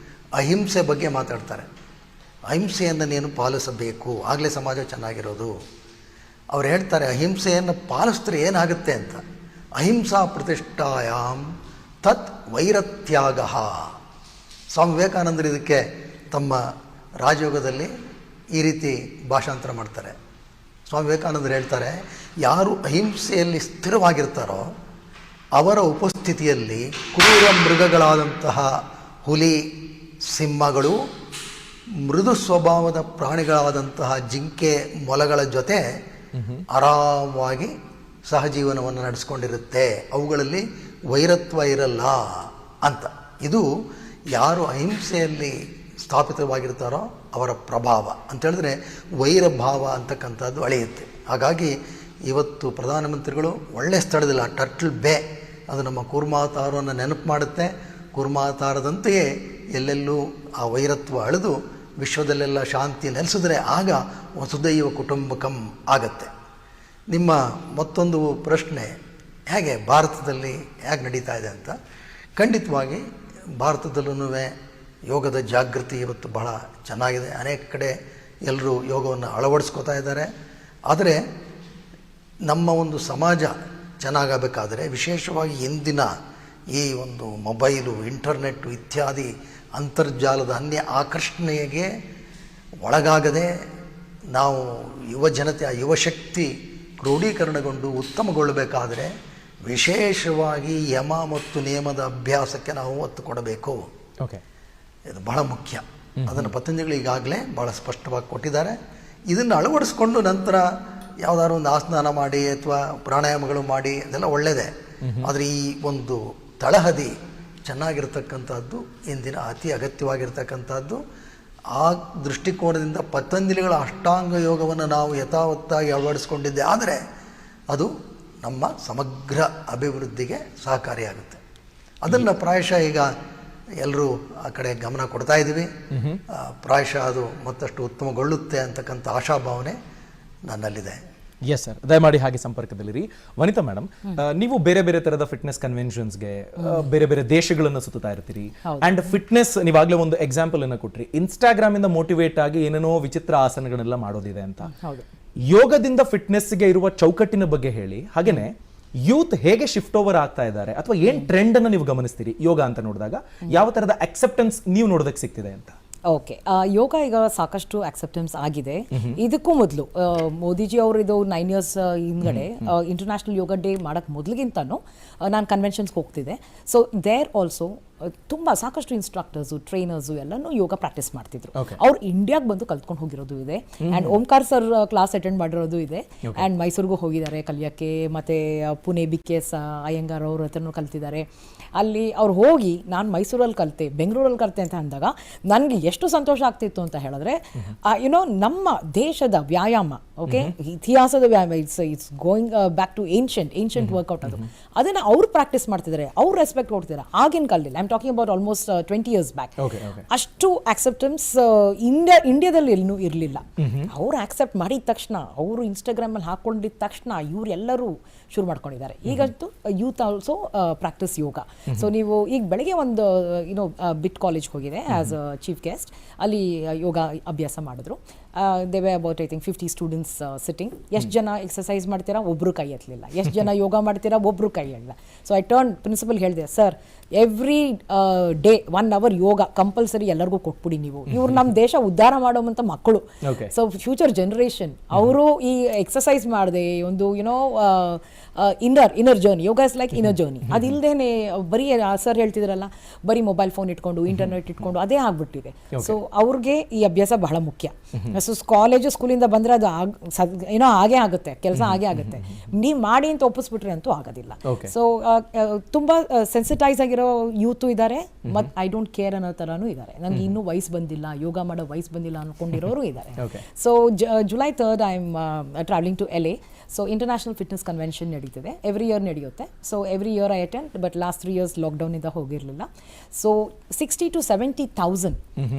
ಅಹಿಂಸೆ ಬಗ್ಗೆ ಮಾತಾಡ್ತಾರೆ. ಅಹಿಂಸೆಯನ್ನು ನೀನು ಪಾಲಿಸಬೇಕು, ಆಗಲೇ ಸಮಾಜ ಚೆನ್ನಾಗಿರೋದು. ಅವ್ರು ಹೇಳ್ತಾರೆ, ಅಹಿಂಸೆಯನ್ನು ಪಾಲಿಸಿದ್ರೆ ಏನಾಗುತ್ತೆ ಅಂತ. ಅಹಿಂಸಾ ಪ್ರತಿಷ್ಠಾಯಾಮ್ ತತ್ ವೈರತ್ಯಾಗ. ಸ್ವಾಮಿ ವಿವೇಕಾನಂದರು ಇದಕ್ಕೆ ತಮ್ಮ ರಾಜಯೋಗದಲ್ಲಿ ಈ ರೀತಿ ಭಾಷಾಂತರ ಮಾಡ್ತಾರೆ. ಸ್ವಾಮಿ ವಿವೇಕಾನಂದರು ಹೇಳ್ತಾರೆ, ಯಾರು ಅಹಿಂಸೆಯಲ್ಲಿ ಸ್ಥಿರವಾಗಿರ್ತಾರೋ ಅವರ ಉಪಸ್ಥಿತಿಯಲ್ಲಿ ಕ್ರೂರ ಮೃಗಗಳಾದಂತಹ ಹುಲಿ, ಸಿಂಹಗಳು, ಮೃದು ಸ್ವಭಾವದ ಪ್ರಾಣಿಗಳಾದಂತಹ ಜಿಂಕೆ, ಮೊಲಗಳ ಜೊತೆ ಆರಾಮವಾಗಿ ಸಹಜೀವನವನ್ನು ನಡೆಸ್ಕೊಂಡಿರುತ್ತೆ, ಅವುಗಳಲ್ಲಿ ವೈರತ್ವ ಇರಲ್ಲ ಅಂತ. ಇದು ಯಾರು ಅಹಿಂಸೆಯಲ್ಲಿ ಸ್ಥಾಪಿತವಾಗಿರ್ತಾರೋ ಅವರ ಪ್ರಭಾವ ಅಂತೇಳಿದ್ರೆ ವೈರಭಾವ ಅಂತಕ್ಕಂಥದ್ದು ಅಳೆಯುತ್ತೆ. ಹಾಗಾಗಿ ಇವತ್ತು ಪ್ರಧಾನಮಂತ್ರಿಗಳು ಒಳ್ಳೆಯ ಸ್ಥಳದಿಲ್ಲ, ಟರ್ಟಲ್ ಬೇ, ಅದು ನಮ್ಮ ಕೂರ್ಮಾವತಾರವನ್ನು ನೆನಪು ಮಾಡುತ್ತೆ. ಕೂರ್ಮಾವತಾರದಂತೆಯೇ ಎಲ್ಲೆಲ್ಲೂ ಆ ವೈರತ್ವ ಅಳೆದು ವಿಶ್ವದಲ್ಲೆಲ್ಲ ಶಾಂತಿ ನೆಲೆಸಿದ್ರೆ ಆಗ ವಸುದೈವ ಕುಟುಂಬಕಂ ಆಗತ್ತೆ. ನಿಮ್ಮ ಮತ್ತೊಂದು ಪ್ರಶ್ನೆ, ಹೇಗೆ ಭಾರತದಲ್ಲಿ ಹೇಗೆ ನಡೀತಾ ಇದೆ ಅಂತ. ಖಂಡಿತವಾಗಿ ಭಾರತದಲ್ಲೂ ಯೋಗದ ಜಾಗೃತಿ ಇವತ್ತು ಬಹಳ ಚೆನ್ನಾಗಿದೆ. ಅನೇಕ ಕಡೆ ಎಲ್ಲರೂ ಯೋಗವನ್ನು ಅಳವಡಿಸ್ಕೋತಾ ಇದ್ದಾರೆ. ಆದರೆ ನಮ್ಮ ಒಂದು ಸಮಾಜ ಚೆನ್ನಾಗಬೇಕಾದರೆ ವಿಶೇಷವಾಗಿ ಇಂದಿನ ಈ ಒಂದು ಮೊಬೈಲು, ಇಂಟರ್ನೆಟ್ಟು ಇತ್ಯಾದಿ ಅಂತರ್ಜಾಲದ ಅನ್ಯ ಆಕರ್ಷಣೆಗೆ ಒಳಗಾಗದೆ ನಾವು ಯುವ ಜನತೆ, ಆ ಯುವಶಕ್ತಿ ಕ್ರೋಢೀಕರಣಗೊಂಡು ಉತ್ತಮಗೊಳ್ಳಬೇಕಾದರೆ ವಿಶೇಷವಾಗಿ ಯಮ ಮತ್ತು ನಿಯಮದ ಅಭ್ಯಾಸಕ್ಕೆ ನಾವು ಒತ್ತು ಕೊಡಬೇಕು. ಓಕೆ, ಇದು ಬಹಳ ಮುಖ್ಯ. ಅದನ್ನು ಪತಂಜಲಿ ಈಗಾಗಲೇ ಭಾಳ ಸ್ಪಷ್ಟವಾಗಿ ಕೊಟ್ಟಿದ್ದಾರೆ. ಇದನ್ನು ಅಳವಡಿಸ್ಕೊಂಡು ನಂತರ ಯಾವುದಾದ್ರು ಒಂದು ಆಸನ ಮಾಡಿ ಅಥವಾ ಪ್ರಾಣಾಯಾಮಗಳು ಮಾಡಿ ಅದೆಲ್ಲ ಒಳ್ಳೆಯದೇ. ಆದರೆ ಈ ಒಂದು ತಳಹದಿ ಚೆನ್ನಾಗಿರ್ತಕ್ಕಂಥದ್ದು ಇಂದಿನ ಅತಿ ಅಗತ್ಯವಾಗಿರ್ತಕ್ಕಂಥದ್ದು. ಆ ದೃಷ್ಟಿಕೋನದಿಂದ ಪತಂಜಲಿಗಳ ಅಷ್ಟಾಂಗ ಯೋಗವನ್ನು ನಾವು ಯಥಾವತ್ತಾಗಿ ಅಳವಡಿಸ್ಕೊಂಡಿದ್ದೆ ಆದರೆ ಅದು ನಮ್ಮ ಸಮಗ್ರ ಅಭಿವೃದ್ಧಿಗೆ ಸಹಕಾರಿಯಾಗುತ್ತೆ. ಅದನ್ನು ಪ್ರಾಯಶಃ ಈಗ ಎಲ್ಲರೂ ಆ ಕಡೆ ಗಮನ ಕೊಡ್ತಾ ಇದ್ದೀವಿ. ಪ್ರಾಯಶಃ ಅದು ಮತ್ತಷ್ಟು ಉತ್ತಮಗೊಳ್ಳುತ್ತೆ ಅಂತಕ್ಕಂಥ ಆಶಾಭಾವನೆ ನನ್ನಲ್ಲಿದೆ. ಎಸ್ ಸರ್, ದಯಮಾಡಿ ಹಾಗೆ ಸಂಪರ್ಕದಲ್ಲಿರಿ. ವನಿತಾ ಮೇಡಮ್, ನೀವು ಬೇರೆ ಬೇರೆ ತರದ ಫಿಟ್ನೆಸ್ ಕನ್ವೆನ್ಷನ್ಸ್ಗೆ ಬೇರೆ ಬೇರೆ ದೇಶಗಳನ್ನು ಸುತ್ತಾ ಇರ್ತೀರಿ. ಅಂಡ್ ಫಿಟ್ನೆಸ್ ನೀವಾಗಲೇ ಒಂದು ಎಕ್ಸಾಂಪಲ್ ಅನ್ನು ಕೊಟ್ರಿ, ಇನ್ಸ್ಟಾಗ್ರಾಮ್ ಇಂದ ಮೋಟಿವೇಟ್ ಆಗಿ ಏನೇನೋ ವಿಚಿತ್ರ ಆಸನಗಳನ್ನೆಲ್ಲ ಮಾಡೋದಿದೆ ಅಂತ. ಯೋಗದಿಂದ ಫಿಟ್ನೆಸ್ಗೆ ಇರುವ ಚೌಕಟ್ಟಿನ ಬಗ್ಗೆ ಹೇಳಿ. ಹಾಗೇನೆ ಯೂತ್ ಹೇಗೆ ಶಿಫ್ಟ್ ಓವರ್ ಆಗ್ತಾ ಇದ್ದಾರೆ ಅಥವಾ ಏನ್ ಟ್ರೆಂಡ್ ಅನ್ನು ನೀವು ಗಮನಿಸ್ತೀರಿ ಯೋಗ ಅಂತ ನೋಡಿದಾಗ? ಯಾವ ತರದ ಅಕ್ಸೆಪ್ಟೆನ್ಸ್ ನೀವು ನೋಡೋದಕ್ಕೆ ಸಿಗ್ತಿದೆ ಅಂತ? ಓಕೆ, ಯೋಗ ಈಗ ಸಾಕಷ್ಟು ಅಕ್ಸೆಪ್ಟೆನ್ಸ್ ಆಗಿದೆ. ಇದಕ್ಕೂ ಮೊದಲು ಮೋದಿಜಿ ಅವರು ಇದು 9 years ಹಿಂದ್ಗಡೆ ಇಂಟರ್ನ್ಯಾಷನಲ್ ಯೋಗ ಡೇ ಮಾಡಕ್ಕೆ ಮೊದಲಿಗಿಂತನೂ ನಾನು ಕನ್ವೆನ್ಷನ್ಸ್ಗೆ ಹೋಗ್ತಿದ್ದೆ. ಸೊ ದೇರ್ ಆಲ್ಸೋ ತುಂಬ ಸಾಕಷ್ಟು ಇನ್ಸ್ಟ್ರಕ್ಟರ್ಸು, ಟ್ರೈನರ್ಸು ಎಲ್ಲನೂ ಯೋಗ ಪ್ರಾಕ್ಟೀಸ್ ಮಾಡ್ತಿದ್ರು. ಅವ್ರು ಇಂಡಿಯಾಗೆ ಬಂದು ಕಲ್ತ್ಕೊಂಡು ಹೋಗಿರೋದು ಇದೆ. And Omkar sir class attend ಮಾಡಿರೋದು ಇದೆ. ಆ್ಯಂಡ್ ಮೈಸೂರಿಗೂ ಹೋಗಿದ್ದಾರೆ ಕಲಿಯೋಕ್ಕೆ. ಮತ್ತು ಪುಣೆ BKS ಅಯ್ಯಂಗಾರ್ ಅವ್ರ ಹತ್ರನೂ ಕಲ್ತಿದ್ದಾರೆ. ಅಲ್ಲಿ ಅವ್ರು ಹೋಗಿ ನಾನು ಮೈಸೂರಲ್ಲಿ ಕಲಿತೆ, ಬೆಂಗಳೂರಲ್ಲಿ ಕಲಿತೆ ಅಂತ ಅಂದಾಗ ನನಗೆ ಎಷ್ಟು ಸಂತೋಷ ಆಗ್ತಿತ್ತು ಅಂತ ಹೇಳಿದ್ರೆ, ಯುನೋ ನಮ್ಮ ದೇಶದ ವ್ಯಾಯಾಮ, ಓಕೆ, ಇತಿಹಾಸದ ವ್ಯಾಯಾಮ, it's going back to ancient workout. ಅದನ್ನು ಅವ್ರು ಪ್ರಾಕ್ಟೀಸ್ ಮಾಡ್ತಿದ್ದಾರೆ, ಅವ್ರು ರೆಸ್ಪೆಕ್ಟ್ ಕೊಡ್ತಿದ್ದಾರೆ. ಆಗಿನ ಕಾಲದಲ್ಲಿ I am talking about almost 20 years back ಅಷ್ಟು ಆಕ್ಸೆಪ್ಟೆನ್ಸ್ ಇಂಡಿಯಾದಲ್ಲಿ ಎಲ್ಲೂ ಇರಲಿಲ್ಲ. ಅವ್ರು ಆಕ್ಸೆಪ್ಟ್ ಮಾಡಿದ ತಕ್ಷಣ, ಅವರು ಇನ್ಸ್ಟಾಗ್ರಾಮಲ್ಲಿ ಹಾಕೊಂಡಿದ್ದ ತಕ್ಷಣ ಇವರೆಲ್ಲರೂ ಶುರು ಮಾಡ್ಕೊಂಡಿದ್ದಾರೆ. ಈಗಂತೂ ಯೂತ್ ಆಲ್ಸೋ ಪ್ರಾಕ್ಟೀಸ್ ಯೋಗ. ಸೊ ನೀವು ಈಗ ಬೆಳಗ್ಗೆ ಒಂದು ಬಿಟ್ ಕಾಲೇಜ್ಗೆ ಹೋಗಿದೆ ಆಸ್ ಅ ಚೀಫ್ ಗೆಸ್ಟ್. ಅಲ್ಲಿ ಯೋಗ ಅಭ್ಯಾಸ ಮಾಡಿದ್ರು. They way about I think 50 students sitting. ಎಷ್ಟು ಜನ ಎಕ್ಸಸೈಸ್ ಮಾಡ್ತೀರಾ? ಒಬ್ಬರು ಕೈ ಎತ್ತಲಿಲ್ಲ. ಎಷ್ಟು ಜನ ಯೋಗ ಮಾಡ್ತೀರಾ? ಒಬ್ಬರು ಕೈ ಎತ್ತಲಿಲ್ಲ. ಸೊ ಐ ಟರ್ನ್ ಪ್ರಿನ್ಸಿಪಲ್ ಹೇಳಿದೆ, ಸರ್ ಎವ್ರಿ ಡೇ 1 hour ಯೋಗ ಕಂಪಲ್ಸರಿ ಎಲ್ಲರಿಗೂ ಕೊಟ್ಬಿಡಿ ನೀವು. ಇವ್ರು ನಮ್ಮ ದೇಶ ಉದ್ಧಾರ ಮಾಡೋವಂಥ ಮಕ್ಕಳು. ಸೊ ಫ್ಯೂಚರ್ ಜನರೇಷನ್ ಅವರು ಈ ಎಕ್ಸಸೈಸ್ ಮಾಡದೆ ಒಂದು inner journey, yoga is like inner journey. ಅದಿಲ್ಲದೇನೆ ಬರೀ ಸರ್ ಹೇಳ್ತಿದ್ರಲ್ಲ, ಬರೀ ಮೊಬೈಲ್ ಫೋನ್ ಇಟ್ಕೊಂಡು ಇಂಟರ್ನೆಟ್ ಇಟ್ಕೊಂಡು ಅದೇ ಆಗ್ಬಿಟ್ಟಿದೆ. ಸೊ ಅವ್ರಿಗೆ ಈ ಅಭ್ಯಾಸ ಬಹಳ ಮುಖ್ಯ. ಸೊ ಕಾಲೇಜು ಸ್ಕೂಲಿಂದ ಬಂದರೆ ಅದು ಹಾಗೇ ಆಗುತ್ತೆ, ಕೆಲಸ ಹಾಗೇ ಆಗುತ್ತೆ. ನೀವು ಮಾಡಿ ಅಂತ ಒಪ್ಪಿಸ್ಬಿಟ್ರೆ ಅಂತೂ ಆಗೋದಿಲ್ಲ. ಸೊ ತುಂಬ ಸೆನ್ಸಿಟೈಸ್ ಆಗಿರೋ ಯೂತು ಇದ್ದಾರೆ, ಮತ್ತು ಐ ಡೋಂಟ್ ಕೇರ್ ಅನ್ನೋ ಥರನೂ ಇದ್ದಾರೆ. ನನಗೆ ಇನ್ನೂ ವಯಸ್ಸು ಬಂದಿಲ್ಲ, ಯೋಗ ಮಾಡೋ ವಯಸ್ಸು ಬಂದಿಲ್ಲ ಅನ್ಕೊಂಡಿರೋರು ಇದ್ದಾರೆ. So July 3rd I am travelling to LA. So international fitness convention ನಡೀತಿದೆ, ಎವ್ರಿ ಇಯರ್ ನಡೆಯುತ್ತೆ. So every year I attend, but last 3 years ಲಾಕ್ಡೌನಿಂದ ಹೋಗಿರಲಿಲ್ಲ. So 60,000 to 70,000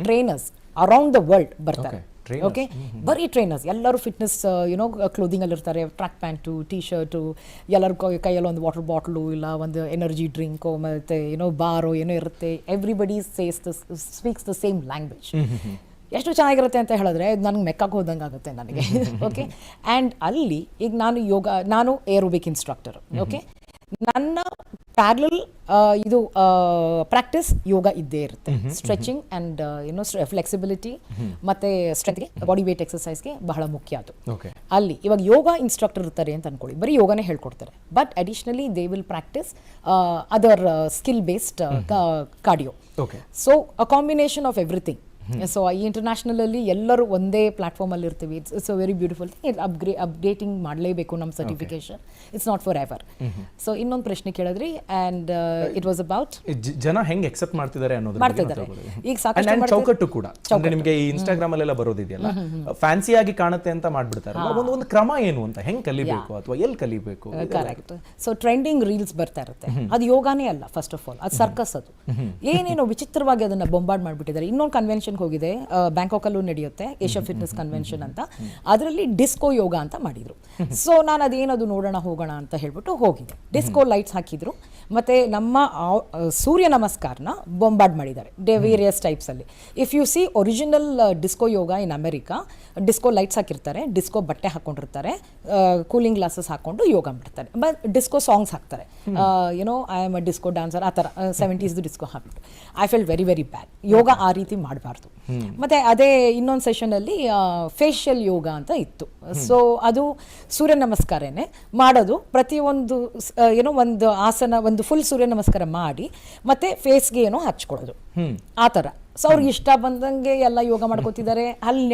trainers around the world ಬರ್ತಾರೆ. ಓಕೆ, ಬರೀ ಟ್ರೈನರ್ಸ್ ಎಲ್ಲರೂ ಫಿಟ್ನೆಸ್ ಕ್ಲೋದಿಂಗಲ್ಲಿ ಇರ್ತಾರೆ. ಟ್ರ್ಯಾಕ್ ಪ್ಯಾಂಟು, T-shirಟು, ಎಲ್ಲರ ಕೈಯಲ್ಲಿ ಒಂದು ವಾಟರ್ ಬಾಟ್ಲು ಇಲ್ಲ ಒಂದು ಎನರ್ಜಿ ಡ್ರಿಂಕು ಮತ್ತು ಬಾರೋ ಏನೋ ಇರುತ್ತೆ. Everybody speaks the same language. ಎಷ್ಟು ಚೆನ್ನಾಗಿರುತ್ತೆ ಅಂತ ಹೇಳಿದ್ರೆ ನನಗೆ ಮೆಕ್ಕಕ್ಕೆ ಹೋದಂಗೆ ಆಗುತ್ತೆ ನನಗೆ. ಓಕೆ, ಆ್ಯಂಡ್ ಅಲ್ಲಿ ಈಗ ನಾನು ಏರೋಬಿಕ್ ಇನ್ಸ್ಟ್ರಕ್ಟರ್. ಓಕೆ, ನನ್ನ ಪ್ಯಾರಲಲ್ ಇದು ಪ್ರಾಕ್ಟೀಸ್ ಯೋಗ ಇದ್ದೇ ಇರುತ್ತೆ. ಸ್ಟ್ರೆಚಿಂಗ್ ಆ್ಯಂಡ್ ಫ್ಲೆಕ್ಸಿಬಿಲಿಟಿ ಮತ್ತು ಸ್ಟ್ರೆಂತ್ಗೆ, ಬಾಡಿ ವೇಟ್ ಎಕ್ಸಸೈಸ್ಗೆ ಬಹಳ ಮುಖ್ಯ ಅದು. ಅಲ್ಲಿ ಇವಾಗ ಯೋಗ ಇನ್ಸ್ಟ್ರಕ್ಟರ್ ಇರ್ತಾರೆ ಅಂತ ಅನ್ಕೊಳ್ಳಿ, ಬರೀ ಯೋಗನೇ ಹೇಳ್ಕೊಡ್ತಾರೆ. But additionally they will practice other skill based cardio. So a combination of everything. So ಈ ಇಂಟರ್ನ್ಯಾಷನಲಲ್ಲಿ ಎಲ್ಲರೂ ಒಂದೇ ಪ್ಲಾಟ್ಫಾರ್ಮಲ್ಲಿ ಇರ್ತೀವಿ. It's a very beautiful thing. Updating ಮಾಡಲೇಬೇಕು ನಮ್ಮ certification. It's not for ever. So ಇನ್ನೊಂದು ಪ್ರಶ್ನೆ ಕೇಳಿದ್ರಿ, ಆ್ಯಂಡ್ ಇಟ್ ವಾಸ್ ಅಬೌಟ್ ಜನ ಹೆಂಗೆ ಅಕ್ಸೆಪ್ಟ್ ಮಾಡ್ತಿದ್ದಾರೆ ಅನ್ನೋದು. ಮಾಡ್ತಿದ್ದಾರೆ ಈಗ ಸಾಕಷ್ಟು. ಚೌಕಟ್ಟು ಕೂಡ ನಿಮಗೆ ಈ ಇನ್ಸ್ಟಾಗ್ರಾಮ್ ಅಲ್ಲೆಲ್ಲ ಬರೋದಿದೆಯಲ್ಲ, ಫ್ಯಾನ್ಸಿ ಆಗಿ ಕಾಣುತ್ತೆ ಅಂತ ಮಾಡ್ಬಿಡ್ತಾರೆ. ಒಂದು ಕ್ರಮ ಏನು ಅಂತ, ಹೆಂಗೆ ಕಲಿಬೇಕು ಅಥವಾ ಎಲ್ಲಿ ಕಲಿಬೇಕು? ಕರೆಕ್ಟ್. ಸೊ ಟ್ರೆಂಡಿಂಗ್ ರೀಲ್ಸ್ ಬರ್ತಾ ಇರುತ್ತೆ, ಅದು ಯೋಗಾನೇ ಅಲ್ಲ. ಫಸ್ಟ್ ಆಫ್ ಆಲ್ ಅದು ಸರ್ಕಸ್. ಅದು ಏನೇನೋ ವಿಚಿತ್ರವಾಗಿ ಅದನ್ನ ಬೊಂಬಾರ್ಡ್ ಮಾಡಿಬಿಟ್ಟಿದ್ದಾರೆ. ಇನ್ನೊಂದು ಕನ್ವೆನ್ಷನ್ ಹೋಗಿದೆ, ಬ್ಯಾಂಕಾಕಲ್ಲೂ ನಡೆಯುತ್ತೆ, ಏಷ್ಯಾ ಫಿಟ್ನೆಸ್ ಕನ್ವೆನ್ಷನ್ ಅಂತ. ಅದರಲ್ಲಿ ಡಿಸ್ಕೋ ಯೋಗ ಅಂತ ಮಾಡಿದ್ರು. ಸೊ ನಾನು ಅದೇನದು ನೋಡೋಣ ಹೋಗೋಣ ಅಂತ ಹೇಳ್ಬಿಟ್ಟು ಹೋಗಿದ್ದೆ. ಡಿಸ್ಕೋ ಲೈಟ್ಸ್ ಹಾಕಿದ್ರು, ಮತ್ತೆ ನಮ್ಮ ಸೂರ್ಯ ನಮಸ್ಕಾರನ ಬೊಂಬಾರ್ಡ್ ಮಾಡಿದ್ದಾರೆ ವೇರಿಯಸ್ ಟೈಪ್ಸ್ ಅಲ್ಲಿ. If you see original disco yoga in America, disco lights ಹಾಕಿರ್ತಾರೆ, ಡಿಸ್ಕೋ ಬಟ್ಟೆ ಹಾಕೊಂಡಿರ್ತಾರೆ, ಕೂಲಿಂಗ್ ಗ್ಲಾಸಸ್ ಹಾಕೊಂಡು ಯೋಗ ಮಾಡ್ತಾರೆ. ಬಟ್ ಡಿಸ್ಕೋ ಸಾಂಗ್ಸ್ ಹಾಕ್ತಾರೆ, I am a disco dancer ಆ ಥರ 70s ಡಿಸ್ಕೋ ಹಾಕ್ಬಿಟ್ಟು. I felt very very bad. Yoga ಆ ರೀತಿ ಮಾಡಬಾರ್ದು. ಮಾಡಬಾರ್ದು. ಮತ್ತು ಅದೇ ಇನ್ನೊಂದು ಸೆಷನಲ್ಲಿ ಫೇಶಿಯಲ್ ಯೋಗ ಅಂತ ಇತ್ತು. ಸೊ ಅದು ಸೂರ್ಯ ನಮಸ್ಕಾರನೇ ಮಾಡೋದು, ಪ್ರತಿಯೊಂದು ಏನೋ ಒಂದು ಆಸನ, ಒಂದು ಫುಲ್ ಸೂರ್ಯ ನಮಸ್ಕಾರ ಮಾಡಿ ಮತ್ತು ಫೇಸ್ಗೆ ಏನೋ ಹಚ್ಕೊಳ್ಳೋದು ಆ ಥರ. ಸೊ ಅವ್ರಿಗೆ ಇಷ್ಟ ಬಂದಂಗೆ ಎಲ್ಲ ಯೋಗ ಮಾಡ್ಕೋತಿದ್ದಾರೆ. ಅಲ್ಲಿ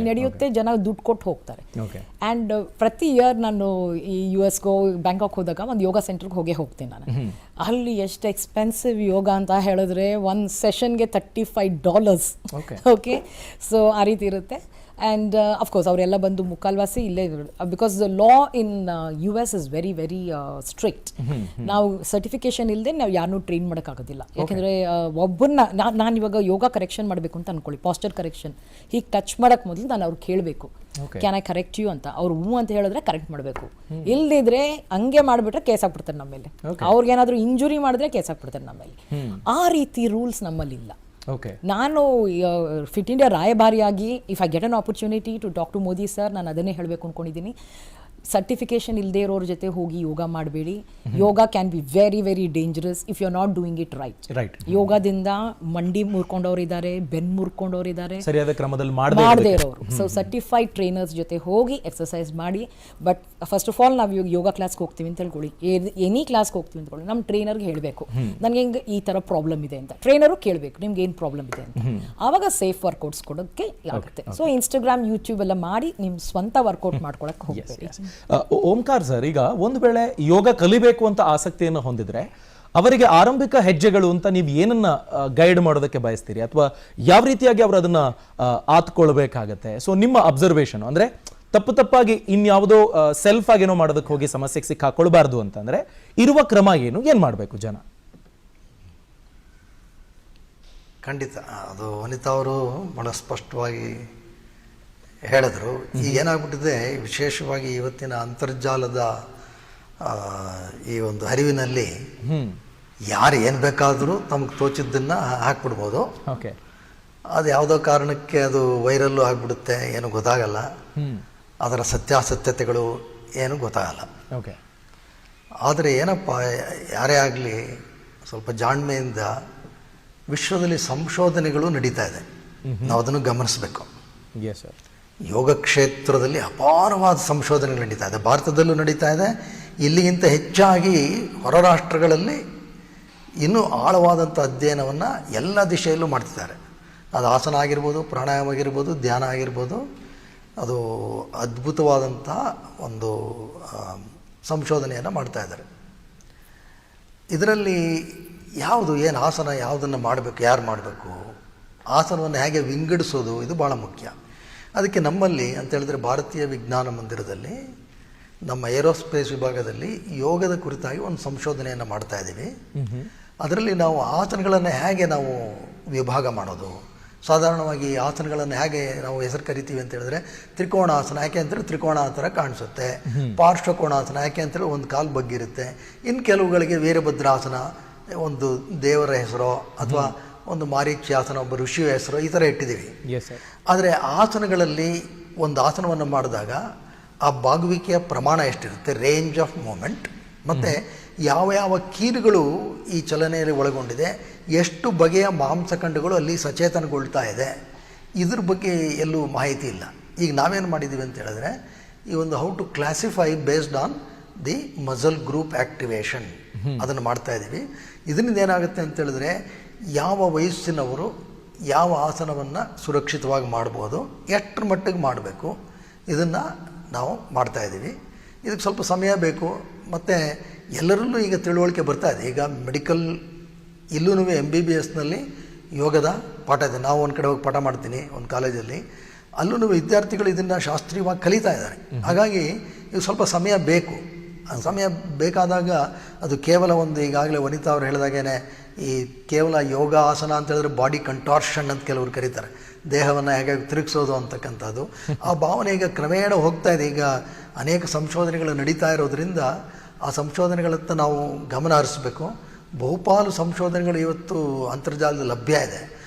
ನಡೆಯುತ್ತೆ, ಜನ ದುಡ್ಡು ಕೊಟ್ಟು ಹೋಗ್ತಾರೆ. ಆ್ಯಂಡ್ ಪ್ರತಿ ಇಯರ್ ನಾನು ಈ US ಬ್ಯಾಂಕಾಕ್ ಹೋದಾಗ ಒಂದು ಯೋಗ ಸೆಂಟ್ರಿಗೆ ಹೋಗ್ತೀನಿ ನಾನು. ಅಲ್ಲಿ ಎಷ್ಟು ಎಕ್ಸ್ಪೆನ್ಸಿವ್ ಯೋಗ ಅಂತ ಹೇಳಿದ್ರೆ ಒಂದು ಸೆಷನ್ಗೆ $35. ಓಕೆ, ಸೊ ಆ ರೀತಿ ಇರುತ್ತೆ. ಆ್ಯಂಡ್ ಅಫ್ಕೋರ್ಸ್ ಅವರೆಲ್ಲ ಬಂದು ಮುಕ್ಕಾಲ್ವಾಸಿ ಇಲ್ಲೇ, because the law in US is very very strict. ನಾವು ಸರ್ಟಿಫಿಕೇಶನ್ ಇಲ್ಲದೆ ನಾವು ಯಾರನ್ನೂ ಟ್ರೈನ್ ಮಾಡೋಕ್ಕಾಗೋದಿಲ್ಲ. ಯಾಕೆಂದರೆ ಒಬ್ಬರನ್ನ ನಾನು ಇವಾಗ ಯೋಗ ಕರೆಕ್ಷನ್ ಮಾಡಬೇಕು ಅಂತ ಅಂದ್ಕೊಳ್ಳಿ, ಪಾಸ್ಚರ್ ಕರೆಕ್ಷನ್, ಹೀಗೆ ಟಚ್ ಮಾಡೋಕ್ಕೆ ಮೊದಲು ನಾನು ಅವ್ರಿಗೆ ಕೇಳಬೇಕು, ಕ್ಯಾನ್ ಐ ಕರೆಕ್ಟ್ ಯು ಅಂತ. ಅವ್ರು ಹ್ಞೂ ಅಂತ ಹೇಳಿದ್ರೆ ಕರೆಕ್ಟ್ ಮಾಡಬೇಕು, ಇಲ್ಲದಿದ್ರೆ ಹಂಗೆ ಮಾಡಿಬಿಟ್ರೆ ಕೇಸ್ ಹಾಕ್ಬಿಡ್ತಾರೆ ನಮ್ಮ ಮೇಲೆ. ಅವ್ರಿಗೇನಾದರೂ ಇಂಜುರಿ ಮಾಡಿದ್ರೆ ಕೇಸ್ ಹಾಕ್ಬಿಡ್ತಾರೆ ನಮ್ಮ ಮೇಲೆ. ಆ ರೀತಿ ರೂಲ್ಸ್ ನಮ್ಮಲ್ಲಿಲ್ಲ. ನಾನು ಫಿಟ್ ಇಂಡಿಯಾ ರಾಯಭಾರಿಯಾಗಿ if I get an opportunity to talk to Modi sir, ನಾನು ಅದನ್ನೇ ಹೇಳಬೇಕು ಅಂದ್ಕೊಂಡಿದ್ದೀನಿ. ಸರ್ಟಿಫಿಕೇಶನ್ ಇಲ್ಲದೆ ಇರೋರ ಜೊತೆ ಹೋಗಿ ಯೋಗ ಮಾಡಬೇಡಿ. Yoga can be very very dangerous if you are not doing it right. ಯೋಗದಿಂದ ಮಂಡಿ ಮುರ್ಕೊಂಡವ್ರು ಇದ್ದಾರೆ, ಬೆನ್ನು ಮುರ್ಕೊಂಡವ್ರು ಇದ್ದಾರೆ, ಸರಿಯಾದ ಕ್ರಮದಲ್ಲಿ ಮಾಡದೇ ಇರೋರು. ಸೊ ಸರ್ಟಿಫೈಡ್ ಟ್ರೈನರ್ಸ್ ಜೊತೆ ಹೋಗಿ ಎಕ್ಸರ್ಸೈಸ್ ಮಾಡಿ. ಬಟ್ ಫಸ್ಟ್ ಆಫ್ ಆಲ್ ನಾವು ಯೋಗ ಕ್ಲಾಸ್ಗೆ ಹೋಗ್ತೀವಿ ಅಂತ ಹೇಳ್ಕೊಳ್ಳಿ, ಎನಿ ಕ್ಲಾಸ್ಗೆ ಹೋಗ್ತೀವಿ ಅಂತ ಹೇಳಿ ನಮ್ಮ ಟ್ರೈನರ್ಗೆ ಹೇಳಬೇಕು ನನಗೆ ಹಿಂಗೆ ಈ ಥರ ಪ್ರಾಬ್ಲಮ್ ಇದೆ ಅಂತ. ಟ್ರೈನರು ಕೇಳಬೇಕು ನಿಮ್ಗೆ ಏನು ಪ್ರಾಬ್ಲಮ್ ಇದೆ ಅಂತ. ಆವಾಗ ಸೇಫ್ ವರ್ಕೌಟ್ಸ್ ಕೊಡೋಕ್ಕೆ ಆಗುತ್ತೆ. ಸೊ ಇನ್ಸ್ಟಾಗ್ರಾಮ್, ಯೂಟ್ಯೂಬ್ ಎಲ್ಲ ಮಾಡಿ ನಿಮ್ಮ ಸ್ವಂತ ವರ್ಕೌಟ್ ಮಾಡ್ಕೊಳಕ್ಕೆ ಹೋಗ್ಬೇಡಿ. ಓಂಕಾರ್ ಸರ್, ಈಗ ಒಂದು ವೇಳೆ ಯೋಗ ಕಲಿಬೇಕು ಅಂತ ಆಸಕ್ತಿಯನ್ನು ಹೊಂದಿದ್ರೆ ಅವರಿಗೆ ಆರಂಭಿಕ ಹೆಜ್ಜೆಗಳು ಅಂತ ನೀವು ಏನನ್ನ ಗೈಡ್ ಮಾಡೋದಕ್ಕೆ ಬಯಸ್ತೀರಿ, ಅಥವಾ ಯಾವ ರೀತಿಯಾಗಿ ಅವರು ಅದನ್ನ ಆತ್ಕೊಳ್ಬೇಕಾಗತ್ತೆ? ಸೊ ನಿಮ್ಮ ಅಬ್ಸರ್ವೇಷನ್ ಅಂದ್ರೆ ತಪ್ಪಾಗಿ ಇನ್ಯಾವುದೋ ಸೆಲ್ಫ್ ಆಗೇನೋ ಮಾಡೋದಕ್ಕೆ ಹೋಗಿ ಸಮಸ್ಯೆಗೆ ಸಿಕ್ಕಾಕೊಳ್ಬಾರ್ದು ಅಂತಂದ್ರೆ ಇರುವ ಕ್ರಮ ಏನ್ ಮಾಡಬೇಕು ಜನ? ಖಂಡಿತ ಅದು ವನಿತಾ ಅವರು ಬಹಳ ಸ್ಪಷ್ಟವಾಗಿ ಹೇಳಿದ್ರು. ಈಗ ಏನಾಗ್ಬಿಟ್ಟಿದೆ, ವಿಶೇಷವಾಗಿ ಇವತ್ತಿನ ಅಂತರ್ಜಾಲದ ಈ ಒಂದು ಹರಿವಿನಲ್ಲಿ ಯಾರು ಏನು ಬೇಕಾದರೂ ತಮಗೆ ತೋಚಿದ್ದನ್ನು ಹಾಕ್ಬಿಡ್ಬೋದು. ಅದು ಯಾವುದೋ ಕಾರಣಕ್ಕೆ ಅದು ವೈರಲ್ಲು ಆಗಿಬಿಡುತ್ತೆ, ಏನು ಗೊತ್ತಾಗಲ್ಲ, ಅದರ ಸತ್ಯಾಸತ್ಯತೆಗಳು ಏನು ಗೊತ್ತಾಗಲ್ಲ. ಆದರೆ ಏನಪ್ಪ, ಯಾರೇ ಆಗಲಿ ಸ್ವಲ್ಪ ಜಾಣ್ಮೆಯಿಂದ, ವಿಶ್ವದಲ್ಲಿ ಸಂಶೋಧನೆಗಳು ನಡೀತಾ ಇದೆ, ನಾವು ಅದನ್ನು ಗಮನಿಸಬೇಕು. ಯೋಗ ಕ್ಷೇತ್ರದಲ್ಲಿ ಅಪಾರವಾದ ಸಂಶೋಧನೆಗಳು ನಡೀತಾ ಇದೆ, ಭಾರತದಲ್ಲೂ ನಡೀತಾ ಇದೆ. ಇಲ್ಲಿಗಿಂತ ಹೆಚ್ಚಾಗಿ ಹೊರ ರಾಷ್ಟ್ರಗಳಲ್ಲಿ ಇನ್ನೂ ಆಳವಾದಂಥ ಅಧ್ಯಯನವನ್ನು ಎಲ್ಲ ದಿಶೆಯಲ್ಲೂ ಮಾಡ್ತಿದ್ದಾರೆ. ಅದು ಆಸನ ಆಗಿರ್ಬೋದು, ಪ್ರಾಣಾಯಾಮ ಆಗಿರ್ಬೋದು, ಧ್ಯಾನ ಆಗಿರ್ಬೋದು, ಅದು ಅದ್ಭುತವಾದಂಥ ಒಂದು ಸಂಶೋಧನೆಯನ್ನು ಮಾಡ್ತಾ ಇದ್ದಾರೆ. ಇದರಲ್ಲಿ ಏನು ಆಸನ ಯಾವುದನ್ನು ಮಾಡಬೇಕು, ಯಾರು ಮಾಡಬೇಕು, ಆಸನವನ್ನು ಹೇಗೆ ವಿಂಗಡಿಸೋದು, ಇದು ಭಾಳ ಮುಖ್ಯ. ಅದಕ್ಕೆ ನಮ್ಮಲ್ಲಿ ಅಂತೇಳಿದ್ರೆ ಭಾರತೀಯ ವಿಜ್ಞಾನ ಮಂದಿರದಲ್ಲಿ ನಮ್ಮ ಏರೋಸ್ಪೇಸ್ ವಿಭಾಗದಲ್ಲಿ ಯೋಗದ ಕುರಿತಾಗಿ ಒಂದು ಸಂಶೋಧನೆಯನ್ನು ಮಾಡ್ತಾ ಇದ್ದೀವಿ. ಅದರಲ್ಲಿ ನಾವು ಆಸನಗಳನ್ನು ಹೇಗೆ ನಾವು ವಿಭಾಗ ಮಾಡೋದು, ಸಾಧಾರಣವಾಗಿ ಆಸನಗಳನ್ನು ಹೇಗೆ ನಾವು ಹೆಸರು ಕರಿತೀವಿ ಅಂತ ಹೇಳಿದ್ರೆ, ತ್ರಿಕೋಣಾಸನ ಯಾಕೆ ಅಂತೇಳಿ ತ್ರಿಕೋಣ ಥರ ಕಾಣಿಸುತ್ತೆ, ಪಾರ್ಶ್ವಕೋಣಾಸನ ಯಾಕೆ ಅಂತೇಳಿ ಒಂದು ಕಾಲು ಬಗ್ಗಿರುತ್ತೆ, ಇನ್ನು ಕೆಲವುಗಳಿಗೆ ವೀರಭದ್ರಾಸನ ಒಂದು ದೇವರ ಹೆಸರೋ ಅಥವಾ ಒಂದು ಮಾರೀಚ್ಯಾಸನ ಒಬ್ಬ ಋಷಿಯ ಹೆಸರು ಈ ಥರ ಇಟ್ಟಿದ್ದೀವಿ. ಆದರೆ ಆಸನಗಳಲ್ಲಿ ಒಂದು ಆಸನವನ್ನು ಮಾಡಿದಾಗ ಆ ಬಾಗುವಿಕೆಯ ಪ್ರಮಾಣ ಎಷ್ಟಿರುತ್ತೆ, ರೇಂಜ್ ಆಫ್ ಮೂಮೆಂಟ್, ಮತ್ತು ಯಾವ ಯಾವ ಕೀಲುಗಳು ಈ ಚಲನೆಯಲ್ಲಿ ಒಳಗೊಂಡಿದೆ, ಎಷ್ಟು ಬಗೆಯ ಮಾಂಸಖಂಡಗಳು ಅಲ್ಲಿ ಸಚೇತನಗೊಳ್ತಾ ಇದೆ, ಇದ್ರ ಬಗ್ಗೆ ಎಲ್ಲೂ ಮಾಹಿತಿ ಇಲ್ಲ. ಈಗ ನಾವೇನು ಮಾಡಿದ್ದೀವಿ ಅಂತ ಹೇಳಿದ್ರೆ, ಈ ಒಂದು how to classify based on the muscle group activation ಅದನ್ನು ಮಾಡ್ತಾ ಇದ್ದೀವಿ. ಇದರಿಂದ ಏನಾಗುತ್ತೆ ಅಂತ ಹೇಳಿದ್ರೆ, ಯಾವ ವಯಸ್ಸಿನವರು ಯಾವ ಆಸನವನ್ನು ಸುರಕ್ಷಿತವಾಗಿ ಮಾಡ್ಬೋದು, ಎಷ್ಟರ ಮಟ್ಟಿಗೆ ಮಾಡಬೇಕು, ಇದನ್ನು ನಾವು ಮಾಡ್ತಾಯಿದ್ದೀವಿ. ಇದಕ್ಕೆ ಸ್ವಲ್ಪ ಸಮಯ ಬೇಕು, ಮತ್ತು ಎಲ್ಲರಲ್ಲೂ ಈಗ ತಿಳುವಳಿಕೆ ಬರ್ತಾ ಇದೆ. ಈಗ ಮೆಡಿಕಲ್ ಇಲ್ಲೂ MBBSನಲ್ಲಿ ಯೋಗದ ಪಾಠ ಇದೆ. ನಾವು ಒಂದು ಕಡೆ ಹೋಗಿ ಪಾಠ ಮಾಡ್ತೀನಿ ಒಂದು ಕಾಲೇಜಲ್ಲಿ, ಅಲ್ಲೂ ವಿದ್ಯಾರ್ಥಿಗಳು ಇದನ್ನು ಶಾಸ್ತ್ರೀಯವಾಗಿ ಕಲಿತಾ ಇದ್ದಾರೆ. ಹಾಗಾಗಿ ಇದು ಸ್ವಲ್ಪ ಸಮಯ ಬೇಕು. ಸಮಯ ಬೇಕಾದಾಗ ಅದು ಕೇವಲ ಒಂದು, ಈಗಾಗಲೇ ವನಿತಾ ಅವರು ಹೇಳಿದಾಗೇ, ಈ ಕೇವಲ ಯೋಗ ಆಸನ ಅಂತ ಹೇಳಿದ್ರೆ ಬಾಡಿ ಕಂಟಾರ್ಷನ್ ಅಂತ ಕೆಲವರು ಕರೀತಾರೆ, ದೇಹವನ್ನು ಹೇಗೆ ತಿರುಗಿಸೋದು ಅಂತಕ್ಕಂಥದ್ದು. ಆ ಭಾವನೆ ಈಗ ಕ್ರಮೇಣ ಹೋಗ್ತಾ ಇದೆ. ಈಗ ಅನೇಕ ಸಂಶೋಧನೆಗಳು ನಡೀತಾ ಇರೋದ್ರಿಂದ ಆ ಸಂಶೋಧನೆಗಳತ್ತ ನಾವು ಗಮನ ಹರಿಸಬೇಕು. ಬಹುಪಾಲು ಸಂಶೋಧನೆಗಳು ಇವತ್ತು ಅಂತರ್ಜಾಲದಲ್ಲಿ ಲಭ್ಯ ಇದೆ.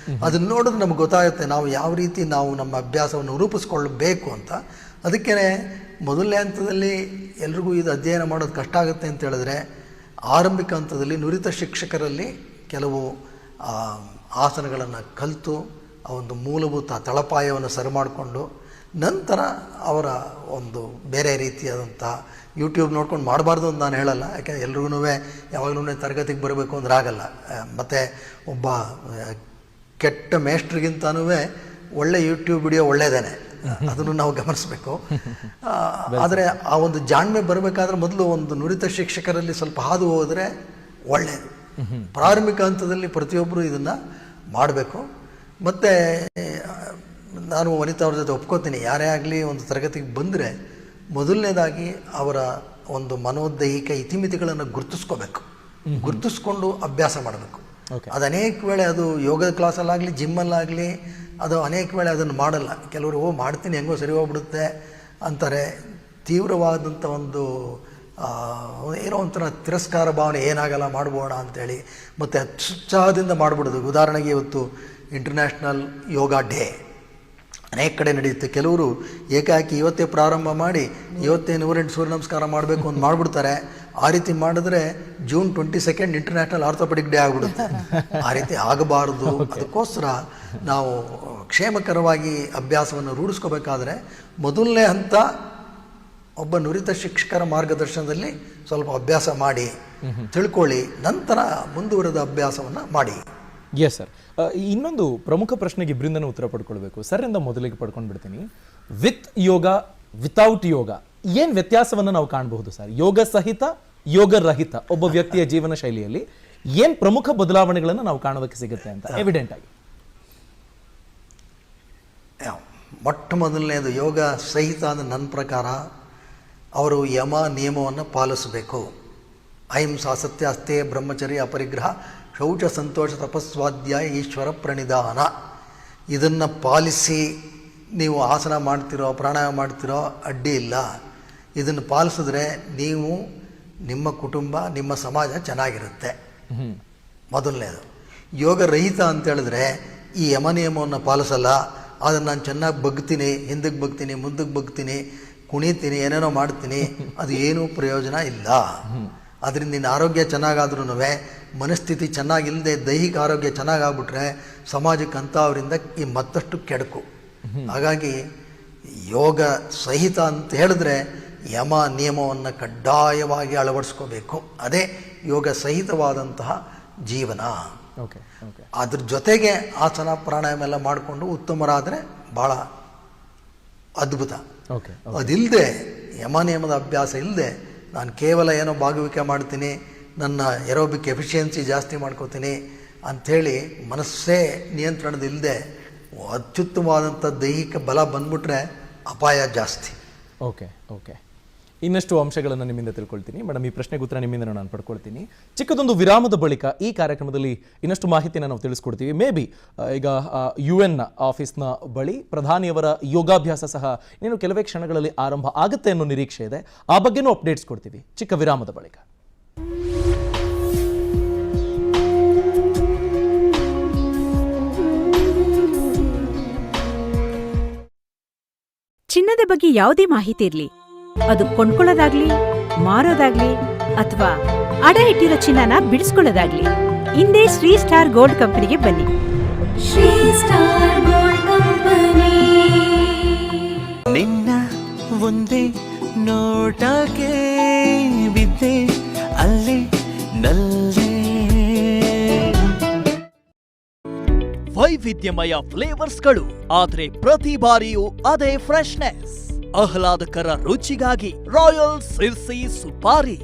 ಅದನ್ನು ನೋಡಿದ್ರೆ ನಮ್ಗೆ ಗೊತ್ತಾಗುತ್ತೆ ನಾವು ಯಾವ ರೀತಿ ನಾವು ನಮ್ಮ ಅಭ್ಯಾಸವನ್ನು ರೂಪಿಸ್ಕೊಳ್ಬೇಕು ಅಂತ. ಅದಕ್ಕೇ ಮೊದಲನೇ ಹಂತದಲ್ಲಿ ಎಲ್ರಿಗೂ ಇದು ಅಧ್ಯಯನ ಮಾಡೋದು ಕಷ್ಟ ಆಗುತ್ತೆ ಅಂತ ಹೇಳಿದ್ರೆ, ಆರಂಭಿಕ ಹಂತದಲ್ಲಿ ನುರಿತ ಶಿಕ್ಷಕರಲ್ಲಿ ಕೆಲವು ಆಸನಗಳನ್ನು ಕಲಿತು ಆ ಒಂದು ಮೂಲಭೂತ ತಳಪಾಯವನ್ನು ಸರಿ ಮಾಡಿಕೊಂಡು ನಂತರ ಅವರ ಒಂದು ಬೇರೆ ರೀತಿಯಾದಂಥ ಯೂಟ್ಯೂಬ್ ನೋಡ್ಕೊಂಡು ಮಾಡಬಾರ್ದು ಅಂತ ನಾನು ಹೇಳಲ್ಲ. ಯಾಕೆಂದರೆ ಎಲ್ರಿಗೂ ಯಾವಾಗಲೂ ತರಗತಿಗೆ ಬರಬೇಕು ಅಂದ್ರೆ ಆಗಲ್ಲ. ಮತ್ತು ಒಬ್ಬ ಕೆಟ್ಟ ಮೇಷ್ಟ್ರಿಗಿಂತನೂ ಒಳ್ಳೆ ಯೂಟ್ಯೂಬ್ ವಿಡಿಯೋ ಒಳ್ಳೆಯದೇನೆ, ಅದನ್ನು ನಾವು ಗಮನಿಸಬೇಕು. ಆದರೆ ಆ ಒಂದು ಜಾಣ್ಮೆ ಬರಬೇಕಾದ್ರೆ ಮೊದಲು ಒಂದು ನುರಿತ ಶಿಕ್ಷಕರಲ್ಲಿ ಸ್ವಲ್ಪ ಹಾದು ಹೋದರೆ ಒಳ್ಳೆಯದು. ಪ್ರಾರಂಭಿಕ ಹಂತದಲ್ಲಿ ಪ್ರತಿಯೊಬ್ಬರು ಇದನ್ನು ಮಾಡಬೇಕು. ಮತ್ತು ನಾನು ವನಿತಾ ಅವ್ರ ಜೊತೆ ಒಪ್ಕೋತೀನಿ, ಯಾರೇ ಆಗಲಿ ಒಂದು ತರಗತಿಗೆ ಬಂದರೆ ಮೊದಲನೇದಾಗಿ ಅವರ ಒಂದು ಮನೋದೈಹಿಕ ಇತಿಮಿತಿಗಳನ್ನು ಗುರುತಿಸ್ಕೋಬೇಕು. ಗುರುತಿಸ್ಕೊಂಡು ಅಭ್ಯಾಸ ಮಾಡಬೇಕು. ಅದು ಅನೇಕ ವೇಳೆ ಅದು ಯೋಗದ ಕ್ಲಾಸಲ್ಲಾಗಲಿ ಜಿಮ್ಮಲ್ಲಾಗಲಿ ಅದು ಅನೇಕ ವೇಳೆ ಅದನ್ನು ಮಾಡಲ್ಲ. ಕೆಲವರು ಮಾಡ್ತೀನಿ ಹೆಂಗೋ ಸರಿ ಹೋಗ್ಬಿಡುತ್ತೆ ಅಂತಾರೆ. ತೀವ್ರವಾದಂಥ ಒಂದು ಏನೋ ಒಂಥರ ತಿರಸ್ಕಾರ ಭಾವನೆ, ಏನಾಗಲ್ಲ ಮಾಡ್ಬೋಣ ಅಂಥೇಳಿ ಮತ್ತು ಅತ್ಯುತ್ಸಾಹದಿಂದ ಮಾಡಿಬಿಡೋದು. ಉದಾಹರಣೆಗೆ ಇವತ್ತು ಇಂಟರ್ನ್ಯಾಷನಲ್ ಯೋಗ ಡೇ ಅನೇಕ ಕಡೆ ನಡೆಯುತ್ತೆ. ಕೆಲವರು ಏಕಾಏಕಿ ಇವತ್ತೇ ಪ್ರಾರಂಭ ಮಾಡಿ ಇವತ್ತೇ 108 ಸೂರ್ಯ ನಮಸ್ಕಾರ ಮಾಡಬೇಕು ಅಂತ ಮಾಡಿಬಿಡ್ತಾರೆ. ಆ ರೀತಿ ಮಾಡಿದ್ರೆ June 22 ಇಂಟರ್ನ್ಯಾಷನಲ್ ಆರ್ಥೋಪೆಡಿಕ್ ಡೇ ಆಗಿಬಿಡುತ್ತೆ. ಆ ರೀತಿ ಆಗಬಾರ್ದು. ಅದಕ್ಕೋಸ್ಕರ ನಾವು ಕ್ಷೇಮಕರವಾಗಿ ಅಭ್ಯಾಸವನ್ನು ರೂಢಿಸ್ಕೋಬೇಕಾದ್ರೆ ಮೊದಲನೇ ಹಂತ ಒಬ್ಬ ನುರಿತ ಶಿಕ್ಷಕರ ಮಾರ್ಗದರ್ಶನದಲ್ಲಿ ಸ್ವಲ್ಪ ಅಭ್ಯಾಸ ಮಾಡಿ ತಿಳ್ಕೊಳ್ಳಿ, ನಂತರ ಮುಂದುವರೆದ ಅಭ್ಯಾಸವನ್ನು ಮಾಡಿ. Yes sir. ಇನ್ನೊಂದು ಪ್ರಮುಖ ಪ್ರಶ್ನೆಗೆ ಇಬ್ಬರಿಂದನೂ ಉತ್ತರ ಪಡ್ಕೊಳ್ಬೇಕು. ಸರ್ ಇಂದ ಮೊದಲಿಗೆ ಪಡ್ಕೊಂಡು ಬಿಡ್ತೀನಿ. ವಿತ್ ಯೋಗ, ವಿತೌಟ್ ಯೋಗ ಏನು ವ್ಯತ್ಯಾಸವನ್ನು ನಾವು ಕಾಣಬಹುದು ಸರ್? ಯೋಗ ಸಹಿತ, ಯೋಗ ರಹಿತ ಒಬ್ಬ ವ್ಯಕ್ತಿಯ ಜೀವನ ಶೈಲಿಯಲ್ಲಿ ಏನು ಪ್ರಮುಖ ಬದಲಾವಣೆಗಳನ್ನು ನಾವು ಕಾಣೋದಕ್ಕೆ ಸಿಗುತ್ತೆ ಅಂತ ಎವಿಡೆಂಟ್ ಆಗಿ? ಮೊಟ್ಟ ಮೊದಲನೇದು ಯೋಗ ಸಹಿತ ಅಂದರೆ ನನ್ನ ಪ್ರಕಾರ ಅವರು ಯಮ ನಿಯಮವನ್ನು ಪಾಲಿಸಬೇಕು. ಅಹಿಂಸಾ, ಸತ್ಯಾಸ್ತೆ, ಬ್ರಹ್ಮಚರ್ಯ, ಅಪರಿಗ್ರಹ, ಶೌಚ, ಸಂತೋಷ, ತಪಸ್ವಾಧ್ಯಾಯ, ಈಶ್ವರ ಪ್ರಣಿಧಾನ. ಇದನ್ನು ಪಾಲಿಸಿ ನೀವು ಆಸನ ಮಾಡ್ತಿರೋ, ಪ್ರಾಣಾಯಾಮ ಮಾಡ್ತಿರೋ ಅಡ್ಡಿ ಇಲ್ಲ. ಇದನ್ನು ಪಾಲಿಸಿದ್ರೆ ನೀವು, ನಿಮ್ಮ ಕುಟುಂಬ, ನಿಮ್ಮ ಸಮಾಜ ಚೆನ್ನಾಗಿರುತ್ತೆ. ಮೊದಲನೇದು. ಯೋಗ ರಹಿತ ಅಂತ ಹೇಳಿದ್ರೆ ಈ ಯಮ ನಿಯಮವನ್ನು ಪಾಲಿಸಲ್ಲ, ಆದರೆ ನಾನು ಚೆನ್ನಾಗಿ ಬಗ್ತೀನಿ, ಹಿಂದಕ್ಕೆ ಬಗ್ತೀನಿ, ಮುಂದಕ್ಕೆ ಬಗ್ತೀನಿ, ಕುಣಿತೀನಿ, ಏನೇನೋ ಮಾಡ್ತೀನಿ, ಅದು ಏನೂ ಪ್ರಯೋಜನ ಇಲ್ಲ. ಅದರಿಂದ ನಿನ್ನ ಆರೋಗ್ಯ ಚೆನ್ನಾಗಾದ್ರೂ ಮನಸ್ಥಿತಿ ಚೆನ್ನಾಗಿಲ್ಲದೆ ದೈಹಿಕ ಆರೋಗ್ಯ ಚೆನ್ನಾಗಾಗ್ಬಿಟ್ರೆ ಸಮಾಜಕ್ಕೆ ಅಂಥವರಿಂದ ಈ ಮತ್ತಷ್ಟು ಕೆಡಕು. ಹಾಗಾಗಿ ಯೋಗ ಸಹಿತ ಅಂತ ಹೇಳಿದ್ರೆ ಯಮ ನಿಯಮವನ್ನು ಕಡ್ಡಾಯವಾಗಿ ಅಳವಡಿಸ್ಕೋಬೇಕು. ಅದೇ ಯೋಗ ಸಹಿತವಾದಂತಹ ಜೀವನ. ಅದ್ರ ಜೊತೆಗೆ ಆಸನ ಪ್ರಾಣಾಯಾಮ ಎಲ್ಲ ಮಾಡಿಕೊಂಡು ಉತ್ತಮರಾದರೆ ಭಾಳ ಅದ್ಭುತ. ಅದಿಲ್ಲದೆ ಯಮ ನಿಯಮದ ಅಭ್ಯಾಸ ಇಲ್ಲದೆ ನಾನು ಕೇವಲ ಏನೋ ಭಾಗವಹಿಕೆ ಮಾಡ್ತೀನಿ, ನನ್ನ ಎರೋಬಿಕ್ ಎಫಿಷಿಯನ್ಸಿ ಜಾಸ್ತಿ ಮಾಡ್ಕೋತೀನಿ ಅಂಥೇಳಿ ಮನಸ್ಸೇ ನಿಯಂತ್ರಣದಿಲ್ಲದೆ ಅತ್ಯುತ್ತಮವಾದಂಥ ದೈಹಿಕ ಬಲ ಬಂದ್ಬಿಟ್ರೆ ಅಪಾಯ ಜಾಸ್ತಿ. ಓಕೆ. ಇನ್ನಷ್ಟು ಅಂಶಗಳನ್ನು ನಿಮ್ಮಿಂದ ತಿಳ್ಕೊಳ್ತೀನಿ ಮೇಡಮ್. ಈ ಪ್ರಶ್ನೆಗೆ ಉತ್ತರ ನಿಮ್ಮಿಂದ ನಾನು ಪಡ್ಕೊಳ್ತೀನಿ. ಚಿಕ್ಕದೊಂದು ವಿರಾಮದ ಬಳಿಕ ಈ ಕಾರ್ಯಕ್ರಮದಲ್ಲಿ ಇನ್ನಷ್ಟು ಮಾಹಿತಿಯನ್ನು ನಾವು ತಿಳಿಸ್ಕೊಡ್ತೀವಿ. ಮೇ ಬಿ ಈಗ UN ಆಫೀಸ್ನ ಬಳಿ ಪ್ರಧಾನಿಯವರ ಯೋಗಾಭ್ಯಾಸ ಸಹ ಇನ್ನೇನು ಕೆಲವೇ ಕ್ಷಣಗಳಲ್ಲಿ ಆರಂಭ ಆಗುತ್ತೆ ಅನ್ನೋ ನಿರೀಕ್ಷೆ ಇದೆ. ಆ ಬಗ್ಗೆನೂ ಅಪ್ಡೇಟ್ಸ್ ಕೊಡ್ತೀವಿ ಚಿಕ್ಕ ವಿರಾಮದ ಬಳಿಕ. ಚಿನ್ನದ ಬಗ್ಗೆ ಯಾವುದೇ ಮಾಹಿತಿ ಇರಲಿ, ಅದು ಕೊಂಡ್ಕೊಳ್ಳೋದಾಗ್ಲಿ, ಮಾರೋದಾಗ್ಲಿ ಅಥವಾ ಅಡ ಇಟ್ಟಿರೋ ಚಿನ್ನನ ಬಿಡಿಸ್ಕೊಳ್ಳೋದಾಗ್ಲಿ, ಹಿಂದೆ ಶ್ರೀ ಸ್ಟಾರ್ ಗೋಲ್ಡ್ ಕಂಪನಿಗೆ ಬನ್ನಿ. Shri star gold company. ನಿನ್ನ ಒಂದೇ ನೋಟಕ್ಕೆ ಬಿದ್ದೆ ಅಲ್ಲೇ ನಲ್ಲೇ. ವೈವಿಧ್ಯಮಯ ಫ್ಲೇವರ್ಸ್ಗಳು, ಆದ್ರೆ ಪ್ರತಿ ಬಾರಿಯೂ ಅದೇ ಫ್ರೆಶ್ನೆಸ್. ಆಹ್ಲಾದಕರ ರುಚಿಗಾಗಿ Royal Sirsi Supari.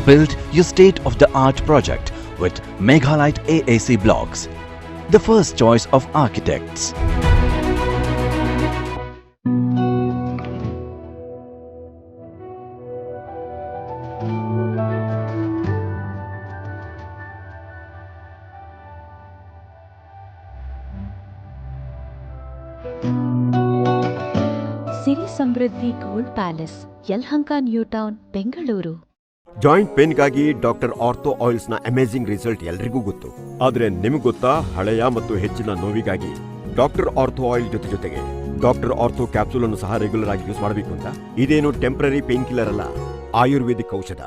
Build your state-of-the-art project with Meghalite AAC Blocks, the first choice of architects. Siri Samruddhi Gold Palace, Yelahanka New Town, Bengaluru. Joint ಪೇನ್ಗಾಗಿ ಡಾಕ್ಟರ್ ಆರ್ಥೋ ಆಯಿಲ್ಸ್ ನ ಅಮೇಜಿಂಗ್ ರಿಸಲ್ಟ್ ಎಲ್ರಿಗೂ ಗೊತ್ತು. ಆದ್ರೆ ನಿಮಗೆ ಗೊತ್ತಾ, ಹಳೆಯ ಮತ್ತು ಹೆಚ್ಚಿನ ನೋವಿಗಾಗಿ ಡಾಕ್ಟರ್ ಆರ್ಥೋ ಆಯಿಲ್ ಜೊತೆಗೆ ಡಾಕ್ಟರ್ ಆರ್ಥೋ ಕ್ಯಾಪ್ಸೂಲ್ ಅನ್ನು ಸಹ ರೆಗ್ಯುಲರ್ ಆಗಿ ಯೂಸ್ ಮಾಡಬೇಕು ಅಂತ. ಇದೇನು ಟೆಂಪರರಿ ಪೇನ್ ಕಿಲ್ಲರ್ ಅಲ್ಲ, ಆಯುರ್ವೇದಿಕ್ ಔಷಧ.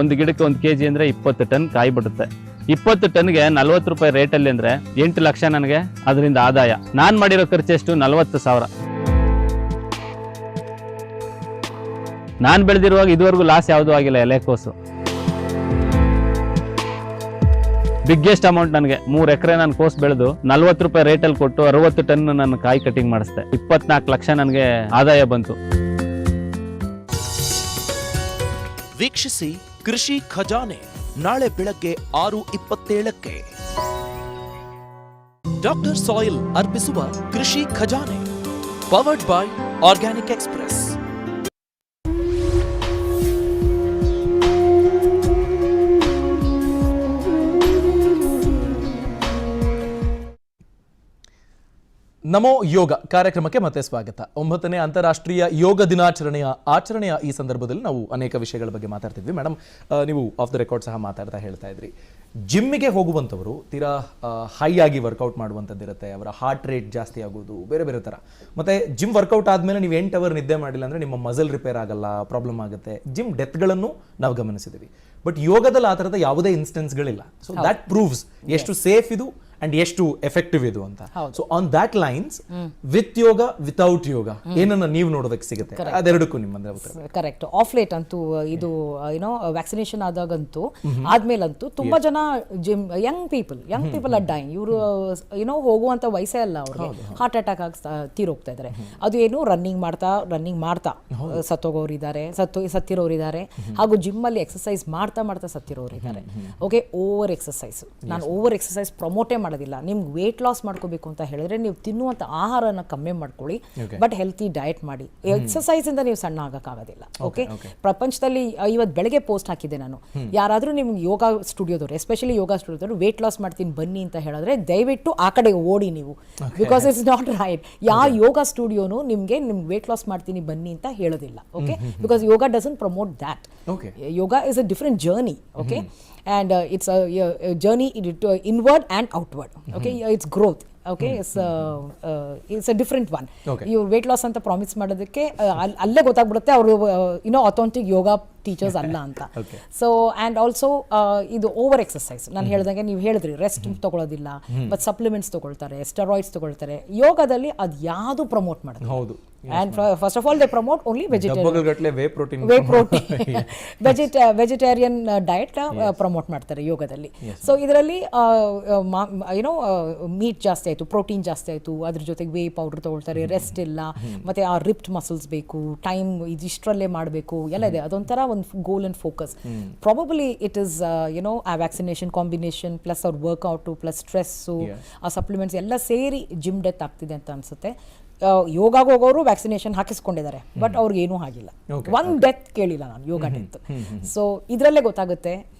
ಒಂದು ಗಿಡಕ್ಕೆ 1 kg ಅಂದ್ರೆ 20 ಟನ್ ಕಾಯಿ ಬಿಡುತ್ತೆ. 20 ಟನ್ಗೆ 40 ರೂಪಾಯಿ ರೇಟಲ್ಲಿ ಅಂದರೆ 8 ಲಕ್ಷ ನನಗೆ ಅದರಿಂದ ಆದಾಯ. ನಾನು ಮಾಡಿರೋ ಖರ್ಚು ಎಷ್ಟು? 40,000. ನಾನು ಬೆಳೆದಿರುವಾಗ ಇದುವರೆಗೂ ಲಾಸ್ ಯಾವುದೂ ಆಗಿಲ್ಲ. ಎಲೆಕೋಸು ಬಿಗ್ಗೆಸ್ಟ್ ಅಮೌಂಟ್ ನನಗೆ 3 ಎಕರೆ ನಾನು ಕೋಸ್ ಬೆಳೆದು 40 ರೂಪಾಯಿ ರೇಟಲ್ಲಿ ಕೊಟ್ಟು 60 ಟನ್ ನಾನು ಕಾಯಿ ಕಟಿಂಗ್ ಮಾಡಿಸ್ದೆ. 24 ಲಕ್ಷ ನನಗೆ ಆದಾಯ ಬಂತು. ವೀಕ್ಷಿಸಿ ಕೃಷಿ ಖಜಾನೆ ನಾಳೆ ಬೆಳಗ್ಗೆ 6:27ಕ್ಕೆ. ಡಾಕ್ಟರ್ ಸಾಯಿಲ್ ಅರ್ಪಿಸುವ ಕೃಷಿ ಖಜಾನೆ ಪವರ್ಡ್ ಬೈ ಆರ್ಗ್ಯಾನಿಕ್ ಎಕ್ಸ್ಪ್ರೆಸ್. ನಮೋ ಯೋಗ ಕಾರ್ಯಕ್ರಮಕ್ಕೆ ಮತ್ತೆ ಸ್ವಾಗತ. 9ನೇ ಅಂತಾರಾಷ್ಟ್ರೀಯ ಯೋಗ ಆಚರಣೆಯ ಈ ಸಂದರ್ಭದಲ್ಲಿ ನಾವು ಅನೇಕ ವಿಷಯಗಳ ಬಗ್ಗೆ ಮಾತಾಡ್ತಿದ್ವಿ. ಮೇಡಮ್, ನೀವು ಆಫ್ ದ ರೆಕಾರ್ಡ್ ಸಹ ಹೇಳ್ತಾ ಇದ್ರಿ, ಜಿಮ್ಮಿಗೆ ಹೋಗುವಂಥವರು ತೀರಾ ಹೈ ಆಗಿ ವರ್ಕೌಟ್ ಮಾಡುವಂಥದ್ದಿರುತ್ತೆ, ಅವರ ಹಾರ್ಟ್ ರೇಟ್ ಜಾಸ್ತಿ ಆಗೋದು, ಬೇರೆ ಬೇರೆ ಥರ. ಮತ್ತು ಜಿಮ್ ವರ್ಕೌಟ್ ಆದಮೇಲೆ ನೀವು 8 ಅವರ್ ನಿದ್ದೆ ಮಾಡಿಲ್ಲ ಅಂದರೆ ನಿಮ್ಮ ಮಸಲ್ ರಿಪೇರ್ ಆಗಲ್ಲ, ಪ್ರಾಬ್ಲಮ್ ಆಗುತ್ತೆ. ಜಿಮ್ ಡೆತ್ಗಳನ್ನು ನಾವು ಗಮನಿಸಿದ್ದೀವಿ. ಬಟ್ ಯೋಗದಲ್ಲಿ ಆ ಥರದ ಯಾವುದೇ ಇನ್ಸ್ಟೆನ್ಸ್ಗಳಿಲ್ಲ. ಸೊ ದ್ಯಾಟ್ ಪ್ರೂವ್ಸ್ ಎಷ್ಟು ಸೇಫ್ ಇದು ಅಂಡ್ ಎಷ್ಟು ಎಫೆಕ್ಟಿವ್ ಇದು ಅಂತ. So on that lines, with yoga without yoga ಏನನ್ನ ನೀವು ನೋಡೋದಕ್ಕೆ ಸಿಗುತ್ತೆ? ಅದೆರಡಕ್ಕೂ ನಿಮ್ಮ ಕರೆಕ್ಟ್. ಆಫ್ ಲೇಟ್ ಅಂತೂ ಇದು ವ್ಯಾಕ್ಸಿನೇಷನ್ ಆದಾಗಂತೂ ಆದ್ಮೇಲಂತೂ ತುಂಬಾ ಜನ gym young people are dying. ಇವರು ಹೋಗುವಂತ ವಯಸ್ಸೇ ಅಲ್ಲ, ಅವ್ರಿಗೆ ಹಾರ್ಟ್ ಅಟ್ಯಾಕ್ ಆಗಿ ತೀರೋಗ್ತಾ ಇದ್ದಾರೆ. ಅದು ಏನು ರನ್ನಿಂಗ್ ಮಾಡ್ತಾ ಸತ್ತೋಗೋರಿದ್ದಾರೆ, ಸತ್ತಿರೋರಿದ್ದಾರೆ, ಹಾಗೂ ಜಿಮ್ ಅಲ್ಲಿ ಎಕ್ಸರ್ಸೈಸ್ ಮಾಡ್ತಾ ಸತ್ತಿರೋರಿದ್ದಾರೆ. ಓಕೆ, ಓವರ್ ಎಕ್ಸರ್ಸೈಸ್, ನಾನು ಓವರ್ ಎಕ್ಸರ್ಸೈಸ್ ಪ್ರಮೋಟೇ ಮಾಡೋದಿಲ್ಲ. ನಿಮ್ಗೆ ವೇಟ್ ಲಾಸ್ ಮಾಡ್ಕೋಬೇಕು ಅಂತ ಹೇಳಿದ್ರೆ ನೀವು ತಿನ್ನುವಂಥ ಆಹಾರನ ಕಮ್ಮಿ ಮಾಡ್ಕೊಳ್ಳಿ, ಬಟ್ ಹೆಲ್ತಿ ಡಯಟ್ ಮಾಡಿ. ಎಕ್ಸರ್ಸೈಸ್ ಇಂದ ನೀವು ಸಣ್ಣ ಆಗಕ್ಕಾಗೋದಿಲ್ಲ. ಓಕೆ, ಪ್ರಪಂಚದಲ್ಲಿ ಇವತ್ತು ಬೆಳಗ್ಗೆ ಪೋಸ್ಟ್ ಹಾಕಿದ್ದೆ ನಾನು, ಯಾರಾದರೂ ನಿಮ್ಗೆ ಯೋಗ ಸ್ಟುಡಿಯೋದವ್ರು, ಎಸ್ಪೆಷಲಿ ಯೋಗ ಸ್ಟುಡಿಯೋದವ್ರು ವೇಟ್ ಲಾಸ್ ಮಾಡ್ತೀನಿ ಬನ್ನಿ ಅಂತ ಹೇಳಿದ್ರೆ ದಯವಿಟ್ಟು ಆ ಕಡೆ ಓಡಿ ನೀವು, ಬಿಕಾಸ್ ಇಟ್ಸ್ ನಾಟ್ ರೈಟ್. ಯಾವ ಯೋಗ ಸ್ಟುಡಿಯೋನು ನಿಮ್ಗೆ ವೇಟ್ ಲಾಸ್ ಮಾಡ್ತೀನಿ ಬನ್ನಿ ಅಂತ ಹೇಳೋದಿಲ್ಲ. Okay, because yoga doesn't promote that. Yoga is a different journey. Okay, and it's a journey inward and outward. Okay, it's growth. Okay, it's a different one. You weight loss anta promise ಮಾಡೋದಕ್ಕೆ ಅಲ್ಲೇ ಗೊತ್ತಾಗ್ಬಿಡುತ್ತೆ ಅವರು ಅಥೆಂಟಿಕ್ ಯೋಗ ಟೀಚರ್ಸ್ ಅಲ್ಲ ಅಂತ. ಸೊ ಆ್ಯಂಡ್ ಆಲ್ಸೋ ಇದು ಓವರ್ ಎಕ್ಸರ್ಸೈಸ್, ನಾನು ಹೇಳ್ದಂಗೆ ನೀವು ಹೇಳಿದ್ರಿ, ರೆಸ್ಟ್ ತಗೊಳ್ಳೋದಿಲ್ಲ, ಬಟ್ ಸಪ್ಲಿಮೆಂಟ್ಸ್ ತಗೊಳ್ತಾರೆ, ಸ್ಟೆರಾಯ್ಡ್ಸ್ ತಗೊಳ್ತಾರೆ. ಯೋಗದಲ್ಲಿ ಅದು ಯಾವುದು ಪ್ರಮೋಟ್ ಮಾಡೋದು? ಹೌದು. And first of all, they promote only vegetarian diet promote ಮಾಡ್ತಾರೆ ಯೋಗದಲ್ಲಿ. ಸೊ ಇದರಲ್ಲಿ ಮೀಟ್ ಜಾಸ್ತಿ ಆಯಿತು, ಪ್ರೋಟೀನ್ ಜಾಸ್ತಿ ಆಯಿತು, ಅದ್ರ ಜೊತೆಗೆ ವೇ ಪೌಡರ್ ತಗೊಳ್ತಾರೆ, ರೆಸ್ಟ್ ಇಲ್ಲ, ಮತ್ತು ಆ ರಿಪ್ಟ್ ಮಸಲ್ಸ್ ಬೇಕು, ಟೈಮ್ ಇದಿಷ್ಟರಲ್ಲೇ ಮಾಡಬೇಕು ಎಲ್ಲ ಇದೆ. ಅದೊಂಥರ ಒಂದು goal and focus. Probably it is a vaccination combination plus ಅವ್ರ ವರ್ಕೌಟು ಪ್ಲಸ್ ಸ್ಟ್ರೆಸ್ಸು, ಆ ಸಪ್ಲಿಮೆಂಟ್ಸ್ ಎಲ್ಲ ಸೇರಿ ಜಿಮ್ ಡೆತ್ ಆಗ್ತಿದೆ ಅಂತ ಅನ್ಸುತ್ತೆ. ಯೋಗಾಗ ಹೋಗೋರು ವ್ಯಾಕ್ಸಿನೇಷನ್ ಹಾಕಿಸ್ಕೊಂಡಿದ್ದಾರೆ, ಬಟ್ ಅವ್ರಿಗೆ ಏನೂ ಆಗಿಲ್ಲ. ಒಂದು ಡೆತ್ ಕೇಳಿಲ್ಲ ನಾನು, ಯೋಗ ಡೆತ್. ಸೊ ಇದರಲ್ಲೇ ಗೊತ್ತಾಗುತ್ತೆ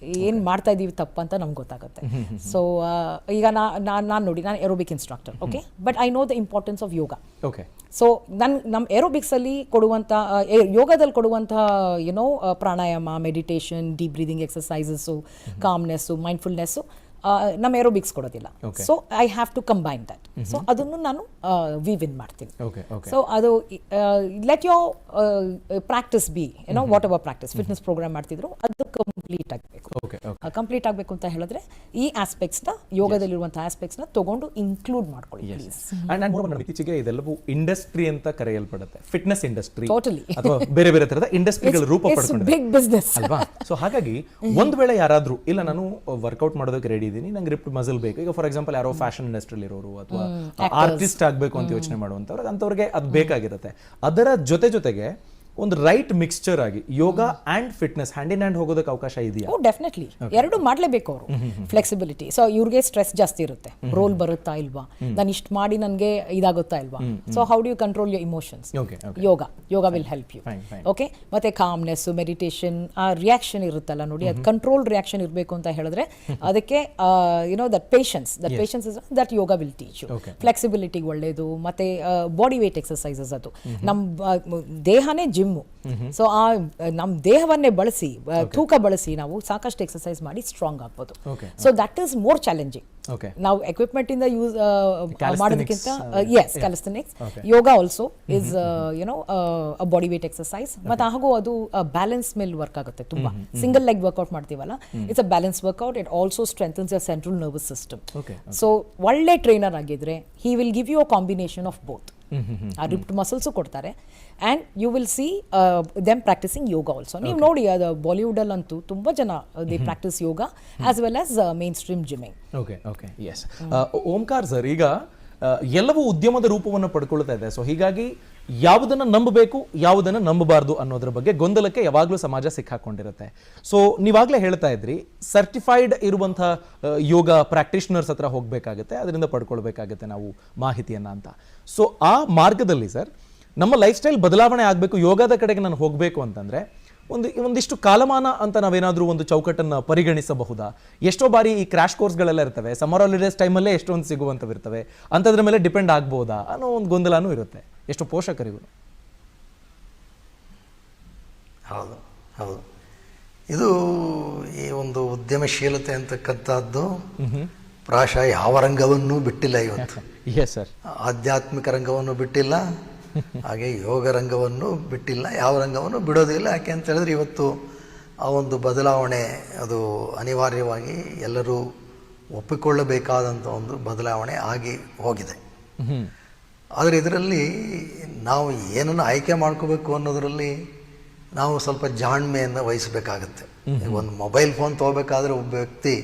ಏನು ಮಾಡ್ತಾ ಇದ್ದೀವಿ ತಪ್ಪಂತ ನಮ್ಗೆ ಗೊತ್ತಾಗುತ್ತೆ. ಸೊ ಈಗ ನಾನು ನೋಡಿ, ನಾನು aerobic instructor. Okay, but I know the importance of yoga. Okay, so ನಮ್ಮ ಏರೋಬಿಕ್ಸಲ್ಲಿ ಕೊಡುವಂಥ, ಯೋಗದಲ್ಲಿ ಕೊಡುವಂಥ pranayama, meditation, deep breathing exercises, calmness, mindfulness ನಮ್ಮ ಏರೋಬಿಕ್ಸ್ ಕೊಡೋದಿಲ್ಲ. So I have to combine that. So ಅದನ್ನು ನಾನು ವಿನ್ ಮಾಡ್ತೀನಿ. ಸೊ ಅದು let your practice be whatever practice, fitness program ಮಾಡ್ತಿದ್ರು, ಅದು ಕಂಪ್ಲೀಟ್ ಆಗಬೇಕು ಅಂತ ಹೇಳಿದ್ರೆ ಈ ಆಸ್ಪೆಕ್ಟ್ಸ್ನ, ಯೋಗದಲ್ಲಿರುವಂಥ ಆಸ್ಪೆಕ್ಟ್ಸ್ನ ತಗೊಂಡು ಇನ್ಕ್ಲೂಡ್ ಮಾಡ್ಕೊಳ್ಳಿ ಪ್ಲೀಸ್. ಇತ್ತೀಚೆಗೆ ಇದೆಲ್ಲವೂ ಇಂಡಸ್ಟ್ರಿ ಅಂತ ಕರೆಯಲ್ಪಡುತ್ತೆ, ಫಿಟ್ನೆಸ್ ಇಂಡಸ್ಟ್ರಿ ಅಥವಾ ಬೇರೆ ಬೇರೆ ತರದ ಇಂಡಸ್ಟ್ರಿಗಳ ರೂಪ ಪಡ್ಕೊಂಡಿದೆ, ಬಿಗ್ ಬಿಸ್ನೆಸ್ ಅಲ್ವಾ? ಸೊ ಹಾಗಾಗಿ ಒಂದು ವೇಳೆ ಯಾರಾದ್ರೂ ಇಲ್ಲ ನಾನು ವರ್ಕೌಟ್ ಮಾಡೋದಕ್ಕೆ ರೆಡಿ ಇದ್ದೀನಿ, ನಂಗೆ ರಿಪ್ಟ್ ಮಸಲ್ ಬೇಕು, ಈಗ ಫಾರ್ ಎಕ್ಸಾಂಪಲ್ ಯಾರೋ ಫ್ಯಾಷನ್ ಇಂಡಸ್ಟ್ರಿಯಲ್ಲಿ ಇರೋರು ಅಥವಾ ಆರ್ಟಿಸ್ಟ್ ಆಗಬೇಕು ಅಂತ ಯೋಚನೆ ಮಾಡುವಂಥವ್ರಿಗೆ, ಅಂಥವ್ರಿಗೆ ಅದು ಬೇಕಾಗಿರುತ್ತೆ. ಅದರ ಜೊತೆಗೆ ಒಂದು ರೈಟ್ ಮಿಕ್ಸ್ಚರ್ ಆಗಿ yoga and fitness hand in hand ಹೋಗೋದಕ್ಕೆ ಅವಕಾಶ ಇದೆಯಾ? ಡೆಫಿನೆಟ್ಲಿ, ಎರಡು ಮಾಡಲೇಬೇಕು ಅವರು. ಫ್ಲೆಕ್ಸಿಬಿಲಿಟಿ, ಸೊ ಇವ್ರಿಗೆ ಸ್ಟ್ರೆಸ್ ಜಾಸ್ತಿ ಇರುತ್ತೆ, ರೋಲ್ ಬರುತ್ತಾ ಇಲ್ವಾ, ನಾನು ಇಷ್ಟು ಮಾಡಿ ನನಗೆ ಇದಾಗುತ್ತಾ ಇಲ್ವಾ, so how do you control your emotions? Yoga will help you. Okay, ಮತ್ತೆ ಕಾಮ್ನೆಸ್, ಮೆಡಿಟೇಷನ್, ಆ ರಿಯಾಕ್ಷನ್ ಇರುತ್ತಲ್ಲ ನೋಡಿ, ಅದು ಕಂಟ್ರೋಲ್ ರಿಯಾಕ್ಷನ್ ಇರಬೇಕು ಅಂತ ಹೇಳಿದ್ರೆ ಅದಕ್ಕೆ that patience is that yoga will teach you. ಫ್ಲೆಕ್ಸಿಬಿಲಿಟಿಗೆ ಒಳ್ಳೇದು, ಮತ್ತೆ ಬಾಡಿ ವೇಟ್ ಎಕ್ಸರ್ಸೈಸಸ್, ಅದು ನಮ್ಮ ದೇಹನೇ ಜಿಮ್ ಜಿಮ್ಮು. ಸೊ ಆ ನಮ್ಮ ದೇಹವನ್ನೇ ಬಳಸಿ ತೂಕ ಬಳಸಿ ನಾವು ಸಾಕಷ್ಟು ಎಕ್ಸರ್ಸೈಸ್ ಮಾಡಿ ಸ್ಟ್ರಾಂಗ್ ಆಗ್ಬೋದು. So that is more challenging. ನಾವು ಎಕ್ವಿಪ್ಮೆಂಟ್ ಇಂದ ಯೂಸ್ ಮಾಡೋದಕ್ಕಿಂತ calisthenics, yoga also is a body weight exercise. ಮತ್ತೆ ಹಾಗೂ ಅದು ಬ್ಯಾಲೆನ್ಸ್ ಮೇಲೆ ವರ್ಕ್ ಆಗುತ್ತೆ ತುಂಬಾ. ಸಿಂಗಲ್ ಲೆಗ್ ವರ್ಕೌಟ್ ಮಾಡ್ತೀವಲ್ಲ, it's a balance workout. It also strengthens your central nervous system. So ಒಳ್ಳೆ ಟ್ರೈನರ್ ಆಗಿದ್ರೆ he will give you a combination of both. ಆ ರಿಪ್ಡ್ ಮಸಲ್ಸು ಕೊಡ್ತಾರೆ and you will see them practising yoga also. ನೀವು ನೋಡಿ ಅದು ಬಾಲಿವುಡಲ್ಲಂತೂ ತುಂಬ ಜನ they practice yoga as well as mainstream gymming. Yes Omkar sir, ಈಗ ಎಲ್ಲವೂ ಉದ್ಯಮದ ರೂಪವನ್ನು ಪಡ್ಕೊಳ್ತಾ ಇದೆ. ಸೊ ಹೀಗಾಗಿ ಯಾವುದನ್ನು ನಂಬಬೇಕು, ಯಾವುದನ್ನು ನಂಬಬಾರ್ದು ಅನ್ನೋದ್ರ ಬಗ್ಗೆ ಗೊಂದಲಕ್ಕೆ ಯಾವಾಗಲೂ ಸಮಾಜ ಸಿಕ್ಕಾಕೊಂಡಿರುತ್ತೆ. ಸೊ ನೀವಾಗಲೇ ಹೇಳ್ತಾ ಇದ್ರಿ, ಸರ್ಟಿಫೈಡ್ ಇರುವಂಥ ಯೋಗ ಪ್ರಾಕ್ಟೀಷನರ್ಸ್ ಹತ್ರ ಹೋಗಬೇಕಾಗುತ್ತೆ, ಅದರಿಂದ ಪಡ್ಕೊಳ್ಬೇಕಾಗುತ್ತೆ ನಾವು ಮಾಹಿತಿಯನ್ನು ಅಂತ. ಸೊ ಆ ಮಾರ್ಗದಲ್ಲಿ ಸರ್ ನಮ್ಮ ಲೈಫ್ ಸ್ಟೈಲ್ ಬದಲಾವಣೆ ಆಗಬೇಕು, ಯೋಗದ ಕಡೆಗೆ ನಾನು ಹೋಗಬೇಕು ಅಂತಂದರೆ ಒಂದಿಷ್ಟು ಕಾಲಮಾನ ಅಂತ ನಾವೇನಾದರೂ ಒಂದು ಚೌಕಟ್ಟನ್ನು ಪರಿಗಣಿಸಬಹುದಾ? ಎಷ್ಟೋ ಬಾರಿ ಈ ಕ್ರ್ಯಾಶ್ ಕೋರ್ಸ್ಗಳೆಲ್ಲ ಇರ್ತವೆ, ಸಮ್ಮರ್ ಹಾಲಿಡೇಸ್ ಟೈಮಲ್ಲೇ ಎಷ್ಟೊಂದು ಸಿಗುವಂಥವು ಇರ್ತವೆ, ಅಂಥದ್ರ ಮೇಲೆ ಡಿಪೆಂಡ್ ಆಗ್ಬೋದಾ ಅನ್ನೋ ಒಂದು ಗೊಂದಲನೂ ಇರುತ್ತೆ ಎಷ್ಟು ಪೋಷಕರಿಗೂ. ಹೌದು ಹೌದು, ಇದು ಈ ಒಂದು ಉದ್ಯಮಶೀಲತೆ ಅಂತಕ್ಕಂಥದ್ದು ಪ್ರಾಯಶಃ ಯಾವ ರಂಗವನ್ನೂ ಬಿಟ್ಟಿಲ್ಲ ಇವತ್ತು. ಎಸ್ ಸರ್, ಆಧ್ಯಾತ್ಮಿಕ ರಂಗವನ್ನು ಬಿಟ್ಟಿಲ್ಲ, ಹಾಗೆ ಯೋಗ ರಂಗವನ್ನು ಬಿಟ್ಟಿಲ್ಲ, ಯಾವ ರಂಗವನ್ನು ಬಿಡೋದಿಲ್ಲ. ಯಾಕೆ ಅಂತ ಹೇಳಿದ್ರೆ ಇವತ್ತು ಆ ಒಂದು ಬದಲಾವಣೆ ಅದು ಅನಿವಾರ್ಯವಾಗಿ ಎಲ್ಲರೂ ಒಪ್ಪಿಕೊಳ್ಳಬೇಕಾದಂಥ ಒಂದು ಬದಲಾವಣೆ ಆಗಿ ಹೋಗಿದೆ. ಆದರೆ ಇದರಲ್ಲಿ ನಾವು ಏನನ್ನು ಆಯ್ಕೆ ಮಾಡ್ಕೋಬೇಕು ಅನ್ನೋದರಲ್ಲಿ ನಾವು ಸ್ವಲ್ಪ ಜಾಣ್ಮೆಯನ್ನು ವಹಿಸಬೇಕಾಗತ್ತೆ. ಒಂದು ಮೊಬೈಲ್ ಫೋನ್ ತೊಗೋಬೇಕಾದ್ರೆ ಒಬ್ಬ ವ್ಯಕ್ತಿ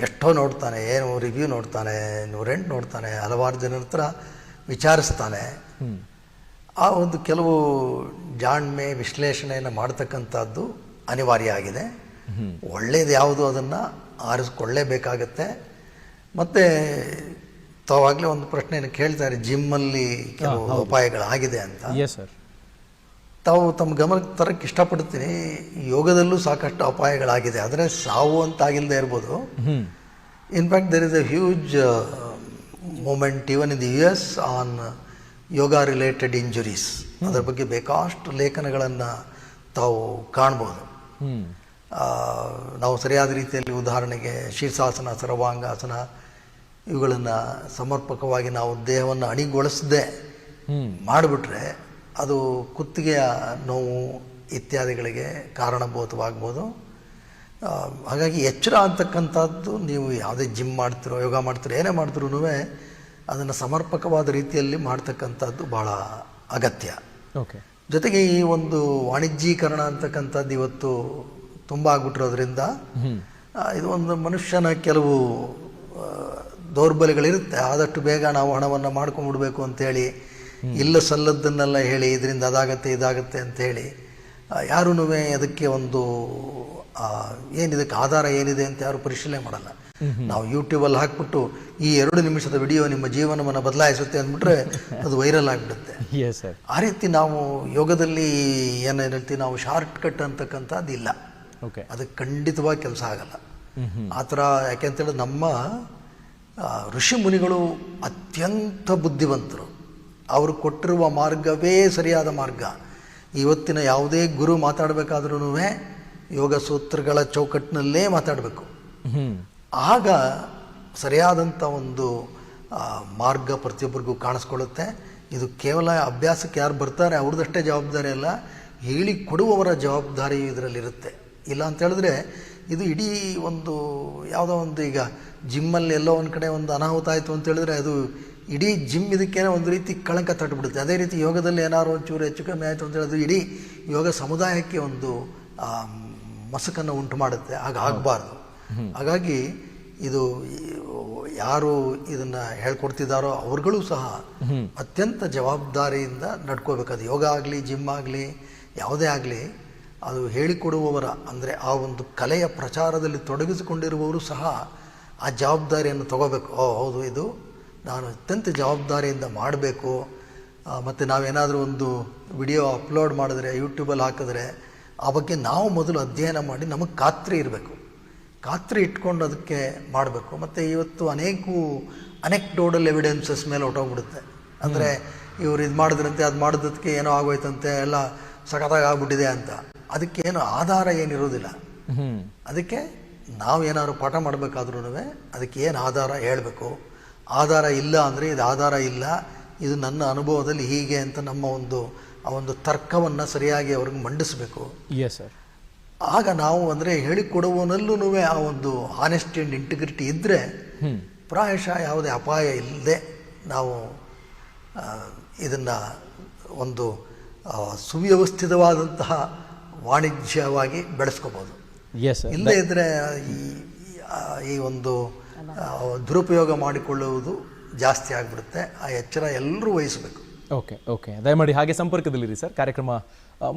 ಎಷ್ಟೋ ನೋಡ್ತಾನೆ, ಏನು ರಿವ್ಯೂ ನೋಡ್ತಾನೆ, 108 ನೋಡ್ತಾನೆ, ಹಲವಾರು ಜನರ ಹತ್ರ ವಿಚಾರಿಸ್ತಾನೆ. ಆ ಒಂದು ಕೆಲವು ಜಾಣ್ಮೆ ವಿಶ್ಲೇಷಣೆಯನ್ನು ಮಾಡ್ತಕ್ಕಂಥದ್ದು ಅನಿವಾರ್ಯ ಆಗಿದೆ. ಒಳ್ಳೆಯದು ಯಾವುದು ಅದನ್ನು ಆರಿಸ್ಕೊಳ್ಳೇಬೇಕಾಗತ್ತೆ. ಮತ್ತು ತಾವಾಗಲೇ ಒಂದು ಪ್ರಶ್ನೆಯನ್ನು ಕೇಳ್ತಾರೆ, ಜಿಮ್ಮಲ್ಲಿ ಕೆಲವು ಅಪಾಯಗಳಾಗಿದೆ ಅಂತ. ತಾವು ತಮ್ಮ ಗಮನಕ್ಕೆ ತರಕ್ಕೆ ಇಷ್ಟಪಡ್ತೀನಿ, ಯೋಗದಲ್ಲೂ ಸಾಕಷ್ಟು ಅಪಾಯಗಳಾಗಿದೆ. ಆದರೆ ಸಾವು ಅಂತಾಗಿಲ್ಲದೆ ಇರ್ಬೋದು. In fact there is a huge movement even in the US on yoga related injuries. ಅದರ ಬಗ್ಗೆ ಬೇಕಾಷ್ಟು ಲೇಖನಗಳನ್ನು ತಾವು ಕಾಣ್ಬೋದು. ನಾವು ಸರಿಯಾದ ರೀತಿಯಲ್ಲಿ ಉದಾಹರಣೆಗೆ ಶೀರ್ಷಾಸನ, ಸರ್ವಾಂಗಾಸನ ಇವುಗಳನ್ನು ಸಮರ್ಪಕವಾಗಿ ನಾವು ದೇಹವನ್ನು ಅಣಿಗೊಳಿಸದೆ ಮಾಡಿಬಿಟ್ರೆ ಅದು ಕುತ್ತಿಗೆಯ ನೋವು ಇತ್ಯಾದಿಗಳಿಗೆ ಕಾರಣಭೂತವಾಗ್ಬೋದು. ಹಾಗಾಗಿ ಎಚ್ಚರ ಅಂತಕ್ಕಂಥದ್ದು, ನೀವು ಯಾವುದೇ ಜಿಮ್ ಮಾಡ್ತಿರೋ, ಯೋಗ ಮಾಡ್ತಿರೋ, ಏನೇ ಮಾಡ್ತಿರೂ ಅದನ್ನು ಸಮರ್ಪಕವಾದ ರೀತಿಯಲ್ಲಿ ಮಾಡ್ತಕ್ಕಂಥದ್ದು ಭಾಳ ಅಗತ್ಯ. ಜೊತೆಗೆ ಈ ಒಂದು ವಾಣಿಜ್ಯೀಕರಣ ಅಂತಕ್ಕಂಥದ್ದು ಇವತ್ತು ತುಂಬ ಆಗ್ಬಿಟ್ಟಿರೋದ್ರಿಂದ ಇದು ಒಂದು ಮನುಷ್ಯನ ಕೆಲವು ದೌರ್ಬಲ್ಯಗಳಿರುತ್ತೆ. ಆದಷ್ಟು ಬೇಗ ನಾವು ಹಣವನ್ನು ಮಾಡ್ಕೊಂಡ್ಬಿಡ್ಬೇಕು ಅಂತೇಳಿ ಇಲ್ಲ ಸಲ್ಲದ್ದನ್ನೆಲ್ಲ ಹೇಳಿ ಇದರಿಂದ ಅದಾಗತ್ತೆ ಇದಾಗತ್ತೆ ಅಂಥೇಳಿ ಯಾರೂ ಅದಕ್ಕೆ ಒಂದು ಏನಿದಕ್ಕೆ ಆಧಾರ ಏನಿದೆ ಅಂತ ಯಾರು ಪರಿಶೀಲನೆ ಮಾಡಲ್ಲ. ನಾವು ಯೂಟ್ಯೂಬಲ್ಲಿ ಹಾಕ್ಬಿಟ್ಟು ಈ 2 ನಿಮಿಷದ ವಿಡಿಯೋ ನಿಮ್ಮ ಜೀವನವನ್ನು ಬದಲಾಯಿಸುತ್ತೆ ಅಂದ್ಬಿಟ್ರೆ ಅದು ವೈರಲ್ ಆಗಿಬಿಡುತ್ತೆ. ಆ ರೀತಿ ನಾವು ಯೋಗದಲ್ಲಿ ಏನು ಹೇಳ್ತೀವಿ, ನಾವು ಶಾರ್ಟ್ ಕಟ್ ಅಂತಕ್ಕಂಥದ್ದು ಇಲ್ಲ. ಅದು ಖಂಡಿತವಾಗಿ ಕೆಲಸ ಆಗಲ್ಲ ಆ ಥರ. ಯಾಕೆಂತೇಳಿದ್ರೆ ನಮ್ಮ ಋಷಿ ಮುನಿಗಳು ಅತ್ಯಂತ ಬುದ್ಧಿವಂತರು. ಅವರು ಕೊಟ್ಟಿರುವ ಮಾರ್ಗವೇ ಸರಿಯಾದ ಮಾರ್ಗ. ಇವತ್ತಿನ ಯಾವುದೇ ಗುರು ಮಾತಾಡಬೇಕಾದ್ರೂ ಯೋಗ ಸೂತ್ರಗಳ ಚೌಕಟ್ಟಿನಲ್ಲೇ ಮಾತಾಡಬೇಕು. ಆಗ ಸರಿಯಾದಂಥ ಒಂದು ಮಾರ್ಗ ಪ್ರತಿಯೊಬ್ಬರಿಗೂ ಕಾಣಿಸ್ಕೊಳ್ಳುತ್ತೆ. ಇದು ಕೇವಲ ಅಭ್ಯಾಸಕ್ಕೆ ಯಾರು ಬರ್ತಾರೆ ಅವ್ರದ್ದಷ್ಟೇ ಜವಾಬ್ದಾರಿ ಅಲ್ಲ, ಹೇಳಿ ಕೊಡುವವರ ಜವಾಬ್ದಾರಿ ಇದರಲ್ಲಿರುತ್ತೆ. ಇಲ್ಲ ಅಂತ ಹೇಳಿದ್ರೆ ಇದು ಇಡೀ ಒಂದು ಯಾವುದೋ ಒಂದು, ಈಗ ಜಿಮ್ಮಲ್ಲಿ ಎಲ್ಲೋ ಒಂದು ಕಡೆ ಒಂದು ಅನಾಹುತ ಆಯಿತು ಅಂತ ಹೇಳಿದ್ರೆ ಅದು ಇಡೀ ಜಿಮ್ ಇದಕ್ಕೇನೋ ಒಂದು ರೀತಿ ಕಳಂಕ ತಟ್ಟಿಬಿಡುತ್ತೆ. ಅದೇ ರೀತಿ ಯೋಗದಲ್ಲಿ ಏನಾದ್ರು ಒಂಚೂರು ಹೆಚ್ಚು ಕಮ್ಮಿ ಆಯಿತು ಅಂತ ಹೇಳಿದ್ರೆ ಇಡೀ ಯೋಗ ಸಮುದಾಯಕ್ಕೆ ಒಂದು ಮಸಕನ್ನು ಉಂಟು ಮಾಡುತ್ತೆ. ಆಗ ಆಗಬಾರ್ದು. ಹಾಗಾಗಿ ಇದು ಯಾರು ಇದನ್ನು ಹೇಳ್ಕೊಡ್ತಿದ್ದಾರೋ ಅವ್ರುಗಳು ಸಹ ಅತ್ಯಂತ ಜವಾಬ್ದಾರಿಯಿಂದ ನಡ್ಕೋಬೇಕು. ಅದು ಯೋಗ ಆಗಲಿ, ಜಿಮ್ ಆಗಲಿ, ಯಾವುದೇ ಆಗಲಿ, ಅದು ಹೇಳಿಕೊಡುವವರ ಅಂದರೆ ಆ ಒಂದು ಕಲೆಯ ಪ್ರಚಾರದಲ್ಲಿ ತೊಡಗಿಸಿಕೊಂಡಿರುವವರು ಸಹ ಆ ಜವಾಬ್ದಾರಿಯನ್ನು ತಗೋಬೇಕು. ಹೌದು, ಇದು ನಾನು ಅತ್ಯಂತ ಜವಾಬ್ದಾರಿಯಿಂದ ಮಾಡಬೇಕು. ಮತ್ತು ನಾವೇನಾದರೂ ಒಂದು ವಿಡಿಯೋ ಅಪ್ಲೋಡ್ ಮಾಡಿದ್ರೆ, ಯೂಟ್ಯೂಬಲ್ಲಿ ಹಾಕಿದ್ರೆ ಆ ಬಗ್ಗೆ ನಾವು ಮೊದಲು ಅಧ್ಯಯನ ಮಾಡಿ ನಮಗೆ ಖಾತ್ರಿ ಇರಬೇಕು. ಖಾತ್ರಿ ಇಟ್ಕೊಂಡು ಅದಕ್ಕೆ ಮಾಡಬೇಕು. ಮತ್ತು ಇವತ್ತು ಅನೆಕ್ಡೋಟಲ್ ಎವಿಡೆನ್ಸಸ್ ಮೇಲೆ ಹೊಟ್ಟೋಗ್ಬಿಡುತ್ತೆ. ಅಂದರೆ ಇವ್ರು ಇದು ಮಾಡಿದ್ರಂತೆ, ಅದು ಮಾಡಿದ್ದಕ್ಕೆ ಏನೋ ಆಗೋಯ್ತಂತೆ, ಎಲ್ಲ ಸಖತ್ತಾಗಿ ಆಗ್ಬಿಟ್ಟಿದೆ ಅಂತ. ಅದಕ್ಕೇನು ಆಧಾರ ಏನಿರೋದಿಲ್ಲ. ಅದಕ್ಕೆ ನಾವು ಏನಾದ್ರು ಪಾಠ ಮಾಡಬೇಕಾದ್ರೂ ಅದಕ್ಕೆ ಏನು ಆಧಾರ ಹೇಳಬೇಕು. ಆಧಾರ ಇಲ್ಲ ಅಂದರೆ ಇದು ಆಧಾರ ಇಲ್ಲ, ಇದು ನನ್ನ ಅನುಭವದಲ್ಲಿ ಹೀಗೆ ಅಂತ ನಮ್ಮ ಆ ಒಂದು ತರ್ಕವನ್ನು ಸರಿಯಾಗಿ ಅವ್ರಿಗೆ ಮಂಡಿಸಬೇಕು. Yes sir. ಆಗ ನಾವು ಅಂದರೆ ಹೇಳಿಕೊಡುವನಲ್ಲೂ ಆ ಒಂದು ಆನೆಸ್ಟಿ ಆ್ಯಂಡ್ ಇಂಟಿಗ್ರಿಟಿ ಇದ್ದರೆ ಪ್ರಾಯಶಃ ಯಾವುದೇ ಅಪಾಯ ಇಲ್ಲದೆ ನಾವು ಇದನ್ನು ಒಂದು ಸುವ್ಯವಸ್ಥಿತವಾದಂತಹ ವಾಣಿಜ್ಯವಾಗಿ ಬೆಳೆಸ್ಕೋಬೋದು. ಇಲ್ಲದೇ ಇದ್ದರೆ ಈ ಒಂದು ದುರುಪಯೋಗ ಮಾಡಿಕೊಳ್ಳುವುದು ಜಾಸ್ತಿ ಆಗಿಬಿಡುತ್ತೆ. ಆ ಎಚ್ಚರ ಎಲ್ಲರೂ ವಹಿಸಬೇಕು. ಓಕೆ ದಯಮಾಡಿ ಹಾಗೆ ಸಂಪರ್ಕದಲ್ಲಿರಿ ಸರ್. ಕಾರ್ಯಕ್ರಮ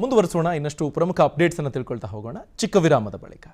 ಮುಂದುವರಿಸೋಣ. ಇನ್ನಷ್ಟು ಪ್ರಮುಖ ಅಪ್ಡೇಟ್ಸನ್ನು ತಿಳ್ಕೊಳ್ತಾ ಹೋಗೋಣ ಚಿಕ್ಕ ವಿರಾಮದ ಬಳಿಕ.